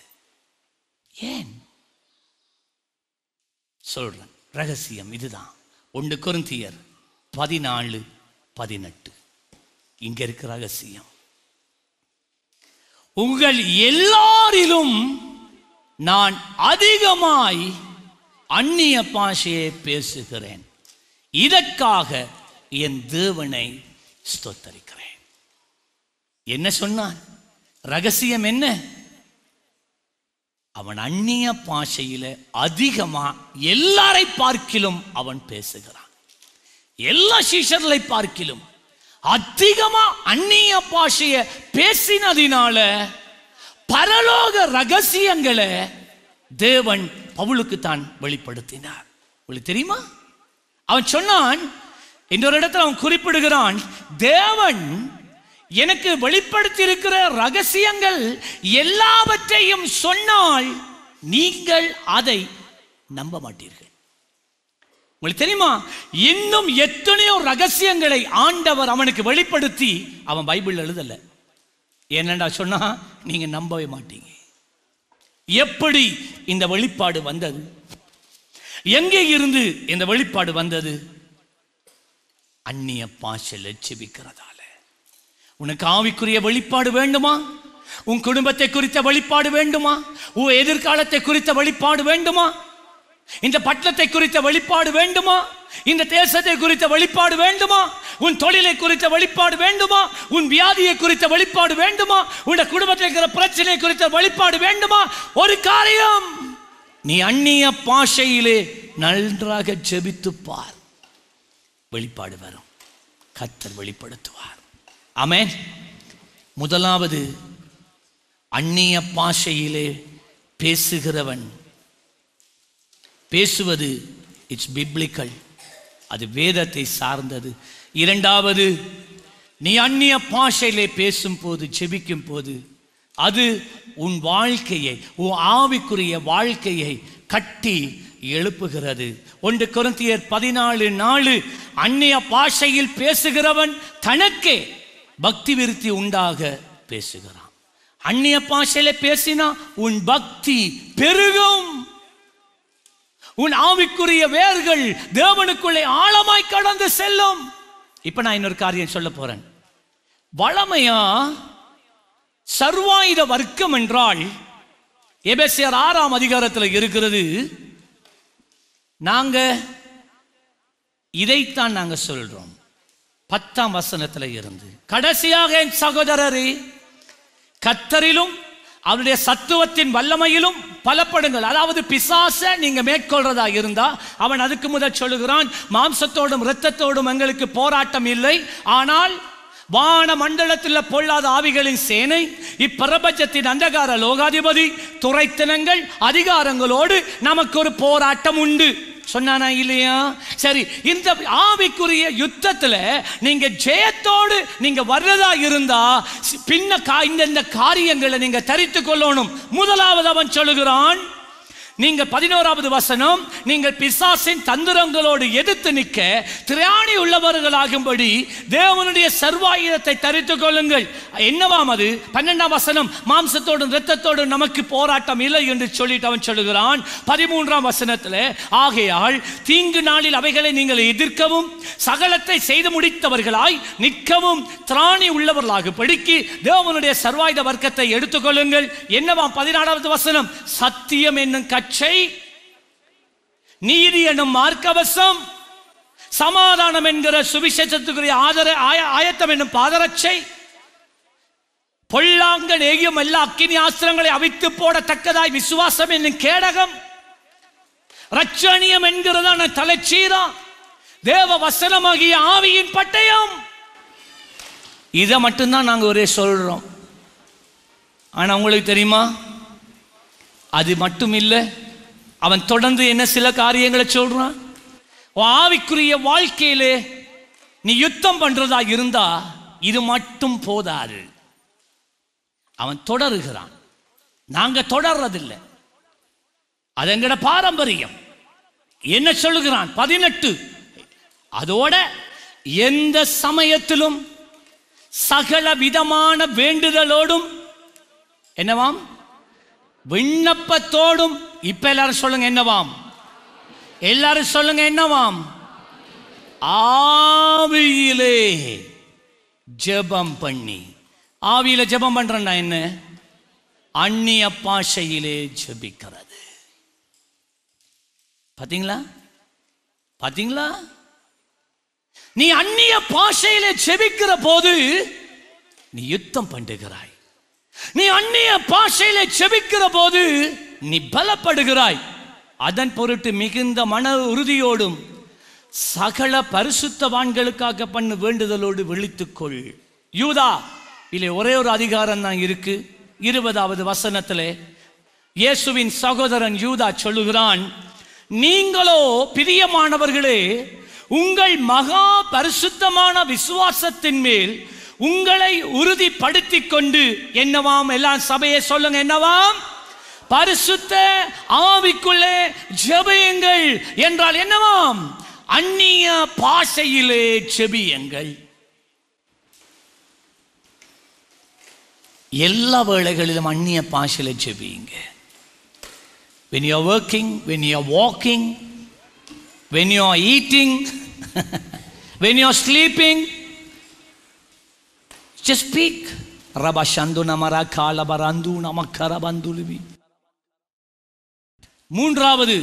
S2: ஏன் சொல்றேன், ரகசியம் இதுதான். 1 கொரிந்தியர் 14:18 இங்க இருக்க ரகசியம். உங்கள் எல்லாரிலும் நான் அதிகமாய் அந்நிய பாஷையை பேசுகிறேன், இதற்காக என் தேவனை ஸ்தோத்தரிக்கிறேன். என்ன சொன்னான்? ரகசியம் என்ன? அவன் அந்நிய பாஷையில அதிகமா எல்லாரை பார்க்கிலும் அவன் பேசுகிறான். எல்லா சீஷர்களை பார்க்கிலும் அதிகமா அந்நிய பாஷைய பேசினதினால பரலோக ரகசியங்களை தேவன் பவுலுக்கு தான் வெளிப்படுத்தினார். உங்களுக்கு தெரியுமா? அவன் சொன்னான், இன்னொரு இடத்துல அவன் குறிப்பிடுகிறான், தேவன் எனக்கு வெளிப்படுத்தி இருக்கிற ரகசியங்கள் எல்லாவற்றையும் சொன்னால் நீங்கள் அதை நம்ப மாட்டீர்கள். உங்களுக்கு தெரியுமா, இன்னும் எத்தனையோ ரகசியங்களை ஆண்டவர் அவனுக்கு வெளிப்படுத்தி அவன் பைபிள் எழுதல. என்னடா சொன்னா நீங்க நம்பவே மாட்டீங்க. எப்படி இந்த வெளிப்பாடு வந்தது? எங்கே இருந்து இந்த வெளிப்பாடு வந்தது? அந்நிய பாஷையில் செபிக்கிறதால. உனக்கு ஆவிக்குரிய வெளிப்பாடு வேண்டுமா? உன் குடும்பத்தை குறித்த வெளிப்பாடு வேண்டுமா? உன் எதிர்காலத்தை குறித்த வெளிப்பாடு வேண்டுமா? இந்த பட்டணத்தை குறித்த வெளிப்பாடு வேண்டுமா? இந்த தேசத்தை குறித்த வெளிப்பாடு வேண்டுமா? உன் தொழிலை குறித்த வெளிப்பாடு வேண்டுமா? உன் வியாதியை குறித்த வெளிப்பாடு வேண்டுமா? உன் குடும்பத்தில் இருக்கிற பிரச்சனை குறித்த வெளிப்பாடு வேண்டுமா? ஒரு காரியம், நீ அந்நிய பாஷையிலே நன்றாக ஜெபித்து பார், வெளிப்பாடு வரும். கர்த்தர் வெளிப்படுத்துவார். ஆமென். முதலாவது, அந்நிய பாஷையிலே பேசுகிறவன் பேசுவது இட்ஸ் பிப்ளிக்கல், அது வேதத்தை சார்ந்தது. இரண்டாவது, நீ அந்நிய பாஷையிலே பேசும் போது, ஜெபிக்கும் போது, அது உன் வாழ்க்கையை, உன் ஆவிக்குரிய வாழ்க்கையை கட்டி எழுப்புகிறது. 1 கொரிந்தியர் 14:4, அந்நிய பாஷையில் பேசுகிறவன் தனக்கே பக்தி விருத்தி உண்டாக பேசுகிறான். அந்நிய பாஷையில பேசினா உன் பக்தி பெருகும், உன் ஆவிக்குரிய வேர்கள் தேவனுக்குள்ளே ஆழமாய் கடந்து செல்லும். இப்ப நான் இன்னொரு காரியம் சொல்ல போறேன். வளமையா சர்வாயுத வர்க்கம் என்றால் எபேசியர் 6ஆம் அதிகாரத்தில் இருக்கிறது. நாங்க இதைத்தான் நாங்க சொல்றோம். 10ஆம் வசனத்துல இருந்து கடைசியாக, என் சகோதரரே, கர்த்தரிலும் அவருடைய சத்துவத்தின் வல்லமையிலும் பலப்படுங்கள். அதாவது பிசாச நீங்க மேற்கொள்றதா இருந்தா, அவன் அதுக்கு முதல் சொல்லுகிறான், மாம்சத்தோடும் இரத்தத்தோடும் எங்களுக்கு போராட்டம் இல்லை, ஆனால் வான மண்டலத்தில் பொல்லாத ஆவிகளின் சேனை, இப்பிரபஞ்சத்தின் அந்தகார லோகாதிபதி, துரைத்தனங்கள், அதிகாரங்களோடு நமக்கு ஒரு போராட்டம் உண்டு. சொன்னானா இல்லையா? சரி, இந்த ஆவிக்குரிய யுத்தத்தில் நீங்க ஜெயத்தோடு நீங்க வர்றதா இருந்தா பின்ன இந்த காரியங்களை நீங்க தரித்து கொள்ளணும். முதலாவது அவன் சொல்லுகிறான், நீங்கள் 11வது வசனம், நீங்கள் பிசாசின் தந்திரங்களோடு எதிர்த்து நிற்க திராணி உள்ளவர்களாகும்படி தேவனுடைய சர்வாயுதத்தை தரித்துக் கொள்ளுங்கள். என்னவாம் அது? 12ஆம் வசனம், மாம்சத்தோடும் இரத்தத்தோடும் நமக்கு போராட்டம் இல்லை என்று சொல்லிட்டு அவன் சொல்லுகிறான். 13ஆம் வசனத்தில், ஆகையால் தீங்கு நாளில் அவைகளை நீங்கள் எதிர்க்கவும் சகலத்தை செய்து முடித்தவர்களாய் நிற்கவும் திராணி உள்ளவர்களாக படிக்கி தேவனுடைய சர்வாயுத வர்க்கத்தை எடுத்துக்கொள்ளுங்கள். என்னவாம் 14வது வசனம், சத்தியம் என்னும் கச்சை, நீதி என்னும் மார்க்கவசம், சமாதானம் என்கிற சுவிசேஷத்துக்குரிய ஆயத்தம் என்னும் பாதரட்சை, பொல்லாங்கன் ஏகியும் எல்லா அக்கினி ஆஸ்திரங்களை அவித்து போடத்தக்கதாய் விசுவாசம் என்னும் கேடகம், ரட்சணியம் என்கிறதான தலைச்சீரா, தேவ வசனமாகிய ஆவியின் பட்டயம். இதை மட்டும்தான் நாங்கள் ஒரே சொல்றோம். ஆனா உங்களுக்கு தெரியுமா, அது மட்டும் இல்லை, அவன் தொடர்ந்து என்ன சில காரியங்களை சொல்றான். ஆவிக்குரிய வாழ்க்கையிலே நீ யுத்தம் பண்றதா இருந்தா இது மட்டும் போதாது. அவன் தொடருகிறான், நாங்க தொடர்றதில்லை, அது எங்கட பாரம்பரியம். என்ன சொல்லுகிறான்? 18, அதோட எந்த சமயத்திலும் சகல விதமான வேண்டுதலோடும் என்னவாம், விண்ணப்பத்தோடும். இப்ப எல்லாரும் சொல்லுங்க என்னவாம், எல்லாரும் சொல்லுங்க என்னவாம், ஆவியிலே ஜெபம் பண்ணி. ஆவியில ஜெபம் பண்றா என்ன? அந்நிய பாஷையிலே ஜெபிக்கிறது. பாத்தீங்களா? பாத்தீங்களா? நீ அந்நிய பாஷையிலே ஜெபிக்கிற போது நீ யுத்தம் பண்ணுகிறாய். நீ அந்நிய பாஷையிலே ஜெபிக்கிற போது நீ பலப்படுகிறாய். அதன் பொருட்டு மிகுந்த மன உறுதியோடும் சகல பரிசுத்தவான்களுக்காக பண்ணு வேண்டுதலோடு விழித்துக்கொள். யூதா இல்லை, ஒரே ஒரு அதிகாரம் தான் இருக்கு. 20வது வசனத்திலே இயேசுவின் சகோதரன் யூதா சொல்லுகிறான், நீங்களோ பிரியமானவர்களே, உங்கள் மகா பரிசுத்தமான விசுவாசத்தின் மேல் உங்களை உறுதிப்படுத்திக் கொண்டு என்னவாம், எல்லாம் சபையை சொல்லுங்க என்னவாம், பரிசுத்த ஆவிக்குள்ளே ஜெபியுங்கள். என்றால் என்னவாம், அந்நிய பாஷையிலே ஜெபியுங்கள். எல்லா வேளைகளிலும் அந்நிய பாஷையிலே ஜெபியுங்க. when you are working, when you are walking, when you are eating, when you are sleeping, just speak. Rabashandu namara kala barandu namakara banduluvi. மூன்றாவது,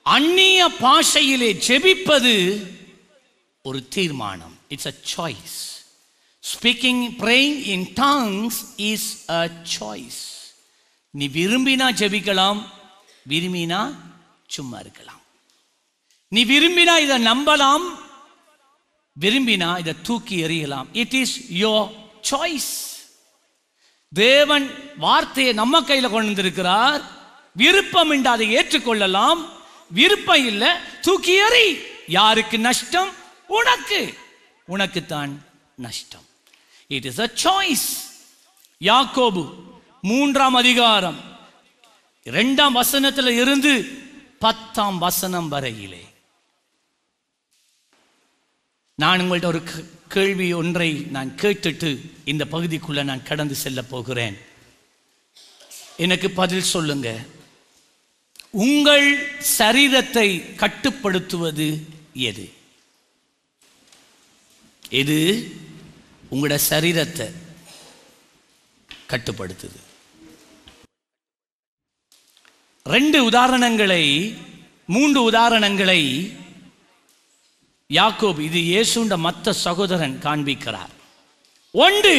S2: அந்நிய பாஷையிலே ஜெபிப்பது ஒரு தீர்மானம். It's a choice. Speaking, praying in tongues is a choice. நீ விரும்பினா ஜெபிக்கலாம், விரும்பினா சும்மா இருக்கலாம். நீ விரும்பினா இதை நம்பலாம், விரும்பினா இதை தூக்கி எறியலாம். It is your choice. தேவன் வார்த்தையை நம்ம கையில் கொண்டு வந்திருக்கிறார். விருப்பம் என்று அதை ஏற்றுக்கொள்ளலாம், விருப்பம் இல்லை தூக்கி எறி. யாருக்கு நஷ்டம்? உனக்கு, உனக்குத்தான் நஷ்டம். It is a choice. யாக்கோபு 3ஆம் அதிகாரம் 2ஆம் வசனத்தில் இருந்து 10ஆம் வசனம் வரையிலே நான் உங்கள்ட்ட ஒரு கேள்வி ஒன்றை நான் கேட்டுட்டு இந்த பகுதிக்குள்ள நான் கடந்து செல்ல போகிறேன். எனக்கு பதில் சொல்லுங்க. உங்கள் சரீரத்தை கட்டுப்படுத்துவது எது? எது உங்களோட சரீரத்தை கட்டுப்படுத்துது? 2 உதாரணங்களை 3 உதாரணங்களை யாக்கோபு, இது இயேசுண்ட மத்த சகோதரன் காண்பிக்கிறார். ஒன்று,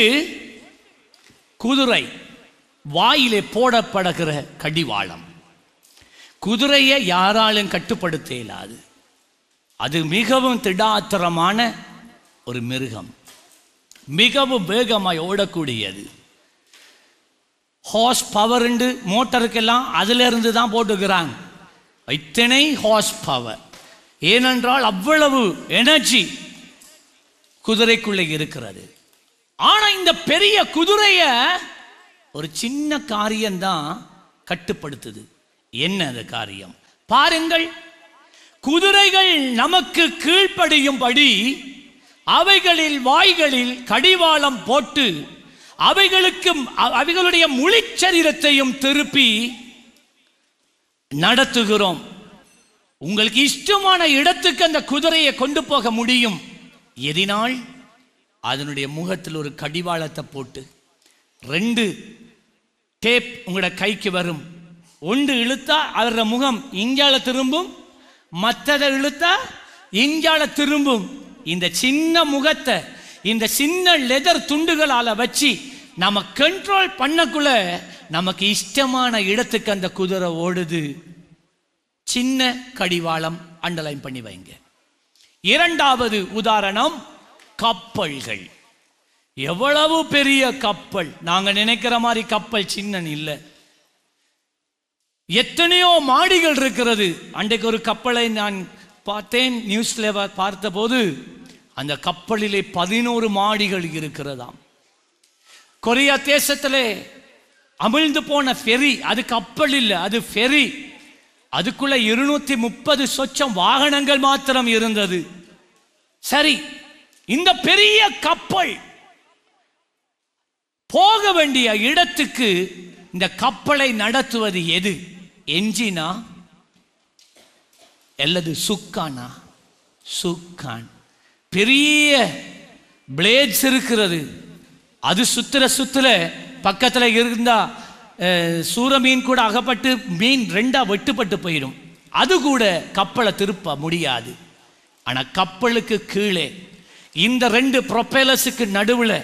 S2: குதிரை வாயிலே போடப்படுகிற கடிவாளம். குதிரையை யாராலும் கட்டுப்படுத்த இயலாது. அது மிகவும் திடாத்திரமான ஒரு மிருகம். மிகவும் வேகமாய் ஓடக்கூடியது. ஹார்ஸ் பவர் மோட்டருக்கெல்லாம் அதுல இருந்து தான் போட்டுக்கிறாங்க. இத்தனை ஹார்ஸ் பவர். ஏனென்றால் அவ்வளவு எனர்ஜி குதிரைக்குள்ளே இருக்கிறது. ஆனா இந்த பெரிய குதிரைய ஒரு சின்ன காரியம்தான் கட்டுப்படுத்துது. என்ன அந்த காரியம் பாருங்கள். குதிரைகள் நமக்கு கீழ்ப்படியும்படி அவைகளில் வாய்களில் கடிவாளம் போட்டு அவைகளுடைய முழிச்சரீரத்தையும் திருப்பி நடத்துகிறோம். உங்களுக்கு இஷ்டமான இடத்துக்கு அந்த குதிரையை கொண்டு போக முடியும். எதினால் அதனுடைய முகத்தில் ஒரு கடிவாளத்தை போட்டு 2 டேப் உங்களோட கைக்கு வரும். ஒன்று இழுத்தா அவர முகம் இங்கால திரும்பும், மற்றதை இழுத்தா இங்கால திரும்பும். இந்த சின்ன முகத்தை இந்த சின்ன லெதர் துண்டுகளால வச்சு நம்ம கண்ட்ரோல் பண்ணக்குள்ள நமக்கு இஷ்டமான இடத்துக்கு அந்த குதிரை ஓடுது. சின்ன கடிவாளம் அண்டர்லைன் பண்ணி வைங்க. இரண்டாவது உதாரணம் கப்பல்கள். எவ்வளவு பெரிய கப்பல்! நாங்க நினைக்கிற மாதிரி கப்பல் சின்ன இல்லை. எத்தனையோ மாடிகள் இருக்கிறது. அன்றைக்கு ஒரு கப்பலை நான் பார்த்தேன், நியூஸ்ல பார்த்த போது அந்த கப்பலிலே 11 மாடிகள் இருக்கிறதாம். கொரியா தேசத்திலே அமிழ்ந்து போன ஃபெரி, அது கப்பல் இல்லை, அது ஃபெரி. அதுக்குள்ள 230 சொச்சம் வாகனங்கள் மாத்திரம் இருந்தது. சரி, இந்த பெரிய கப்பல் போக வேண்டிய இடத்துக்கு இந்த கப்பலை நடத்துவது எது? என்ஜினா அல்லது சுக்கானா? சுக்கான். பெரிய பிளேட்ஸ் இருக்கிறது. அது சுத்துற பக்கத்தில் இருந்தா சூற மீன் கூட அகப்பட்டு மீன் 2ஆ வெட்டுப்பட்டு போயிடும். அது கூட கப்பலை திருப்ப முடியாது. ஆனா கப்பலுக்கு கீழே இந்த 2 ப்ரொபெல்லர்ஸுக்கு நடுவில்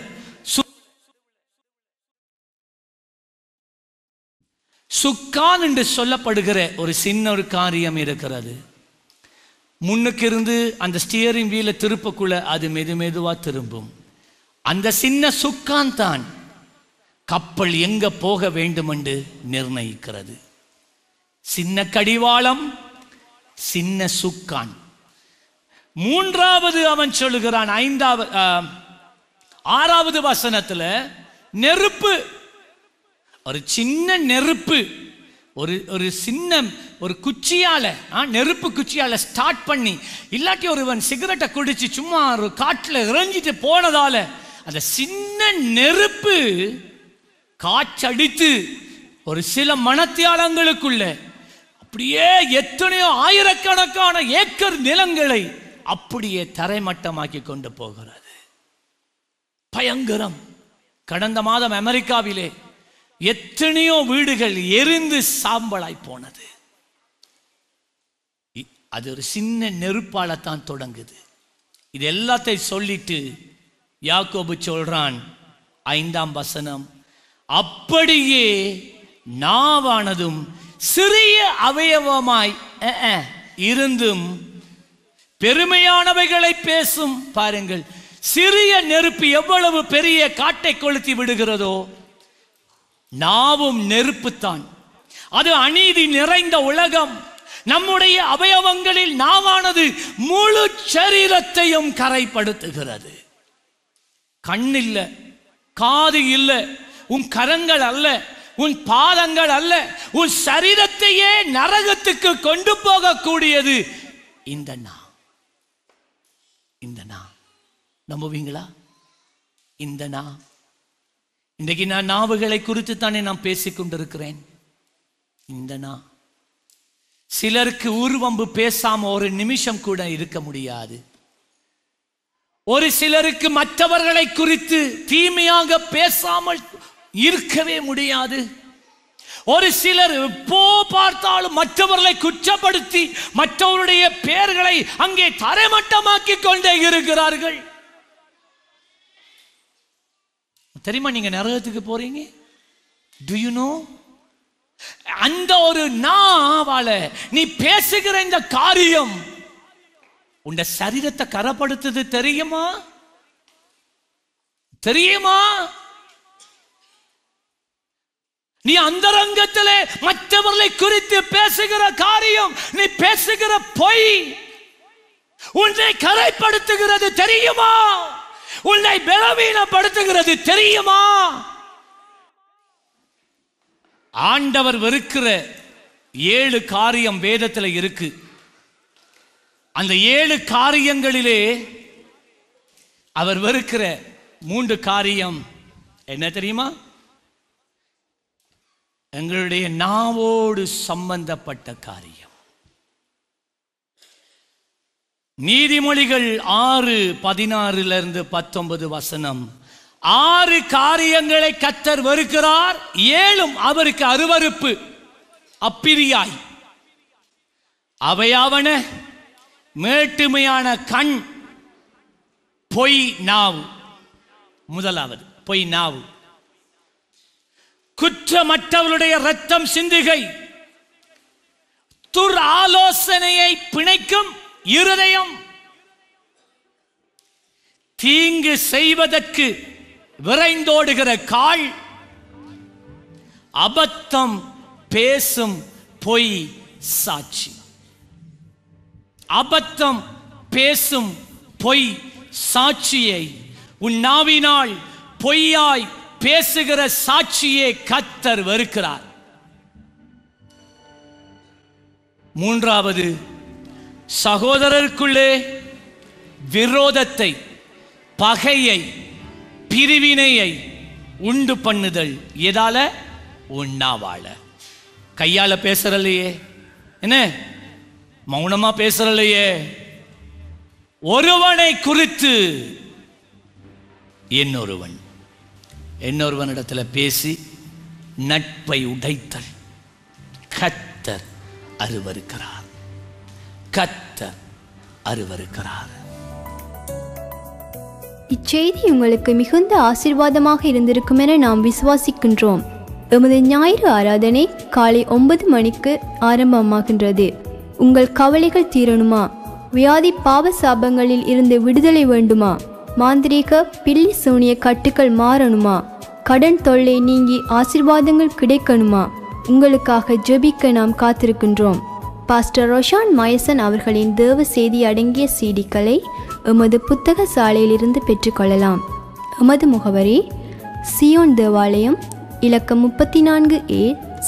S2: சுக்கான் என்று சொல்லப்படுகிற ஒரு சின்ன ஒரு காரியம் இருக்கிறது. முன்னுக்கு இருந்து அந்த ஸ்டியரிங் வீலை திருப்பக்குள்ள அது மெதுவா திரும்பும். அந்த சின்ன சுக்கான் தான் கப்பல் எங்க போக வேண்டும் என்று நிர்ணயிக்கிறது. சின்ன கடிவாளம், சின்ன சுக்கான். மூன்றாவது அவன் சொல்லுகிறான் 6வது வசனத்துல நெருப்பு. ஒரு சின்ன நெருப்பு, ஒரு சின்ன ஒரு குச்சியால, நெருப்பு குச்சியால ஸ்டார்ட் பண்ணி, இல்லாட்டி ஒருவன் சிகரெட்டை குடிச்சு சும்மா ஒரு காட்டுல இறங்கிட்டு போனதால அந்த சின்ன நெருப்பு காற்றடித்து ஒரு சில மணத்தியாலங்களுக்குள்ள அப்படியே எத்தனையோ ஆயிரக்கணக்கான ஏக்கர் நிலங்களை அப்படியே தரைமட்டமாக்கி கொண்டு போகிறது. பயங்கரம். கடந்த மாதம் அமெரிக்காவிலே எத்தனையோ வீடுகள் எரிந்து சாம்பலாய் போனது. அது ஒரு சின்ன நெருப்பாலத்தான் தொடங்குது. இது எல்லாத்தையும் சொல்லிட்டு யாக்கோபு சொல்றான் 5ஆம் வசனம், அப்படியே நாவானதும் சிறிய அவயவமாய் இருந்தும் பெருமையானவைகளை பேசும். பாருங்கள், சிறிய நெருப்பு எவ்வளவு பெரிய காட்டை கொளுத்தி விடுகிறதோ, நாவும் நெருப்புத்தான். அது அநீதி நிறைந்த உலகம். நம்முடைய அவயவங்களில் நாவானது முழு சரீரத்தையும் கரைப்படுத்துகிறது. கண் இல்ல, காது இல்ல, உன் கரங்கள் அல்ல, உன் பாதங்கள் அல்ல, உன் சரீரத்தையே நரகத்துக்கு கொண்டு போகக்கூடியது இந்த நா. இந்த நா நம்புவீங்களா? இந்த நா. இன்றைக்கு நான் நாவுகளை குறித்து தானே நான் பேசிக்கொண்டிருக்கிறேன். இந்த நா சிலருக்கு ஊர்வம்பு பேசாம ஒரு நிமிஷம் கூட இருக்க முடியாது. ஒரு சிலருக்கு மற்றவர்களை குறித்து தீமையாக பேசாமல் இருக்கவே முடியாது. ஒரு சிலர் எப்போ பார்த்தாலும் மற்றவர்களை குற்றப்படுத்தி மற்றவருடைய பெயர்களை அங்கே தரைமட்டமாக்கி கொண்டே இருக்கிறார்கள். தெரியுமா நீங்க நரகத்துக்கு போறீங்க? Do you know? அந்த ஒரு நாவால நீ பேசுகிற இந்த காரியம் உன் சரீரத்தை கரப்படுத்துது தெரியுமா? தெரியுமா? நீ அந்தரங்கத்திலே மற்றவர்களை குறித்து பேசுகிற காரியம், நீ பேசுகிற பொய் உன்னை கரைப்படுத்துகிறது தெரியுமா? உன்னை பலவீனப்படுத்துகிறது தெரியுமா? ஆண்டவர் வெறுக்கிற 7 காரியம் வேதத்தில் இருக்கு. அந்த 7 காரியங்களிலே அவர் வெறுக்கிற 3 காரியம் என்ன தெரியுமா? எங்களுடைய நாவோடு சம்பந்தப்பட்ட காரியம். நீதிமொழிகள் 6:16-19 6 காரியங்களை கர்த்தர் வெறுக்கிறார், 7 அவருக்கு அருவருப்பு, அப்பிரியாய். அவையாவன மேட்டுமையான கண், பொய் நாவு. முதலாவது பொய் நாவு. குற்றமற்றவருடைய இரத்தம் சிந்துகை, துர் ஆலோசனையை பிணைக்கும் இருதயம், தீங்கு செய்வதற்கு விரைந்தோடுகிற கால், அபத்தம் பேசும் பொய் சாட்சி. அபத்தம் பேசும் பொய் சாட்சியை, உன் நாவினால் பொய்யாய் பேசுகிற சாட்சியை கர்த்தர் வெறுக்கிறார். 3வது சகோதரருக்குள்ளே விரோதத்தை, பகையை, பிரிவினையை உண்டு பண்ணுதல். எதால? உண்ணாவாள. கையால பேசுறலையே, என்ன மௌனமா பேசுறலையே. ஒருவனை குறித்து இன்னொருவனிடத்தில் பேசி நட்பை உடைத்தல் கர்த்தர் அருவருக்கிறார். கர்த்தர் அருவருக்கிறார்.
S1: இச்செய்தி உங்களுக்கு மிகுந்த ஆசீர்வாதமாக இருந்திருக்கும் என நாம் விசுவாசிக்கின்றோம். எமது ஞாயிறு ஆராதனை காலை 9 மணிக்கு ஆரம்பமாகின்றது. உங்கள் கவலைகள் தீரணுமா? வியாதி பாவ சாபங்களில் இருந்து விடுதலை வேண்டுமா? மாந்திரீக பில்லி சூனிய கட்டுக்கள் மாறணுமா? கடன் தொல்லை நீங்கி ஆசீர்வாதங்கள் கிடைக்கணுமா? உங்களுக்காக ஜெபிக்க நாம் காத்திருக்கின்றோம். பாஸ்டர் ரொஷான் மயசன் அவர்களின் தேவ செய்தி அடங்கிய சீடிக்களை எமது புத்தக சாலையிலிருந்து பெற்றுக்கொள்ளலாம். எமது முகவரி சியோன் தேவாலயம், இலக்கம் 34A,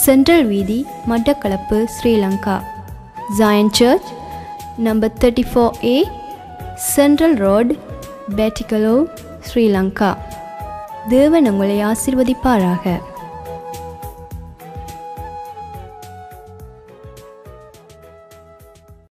S1: சென்ட்ரல் வீதி, Batticaloa, Sri Lanka. Zion church, number 34A, central road, Batticaloa, Sri Lanka. தேவன் உங்களை ஆசீர்வதிப்பாராக.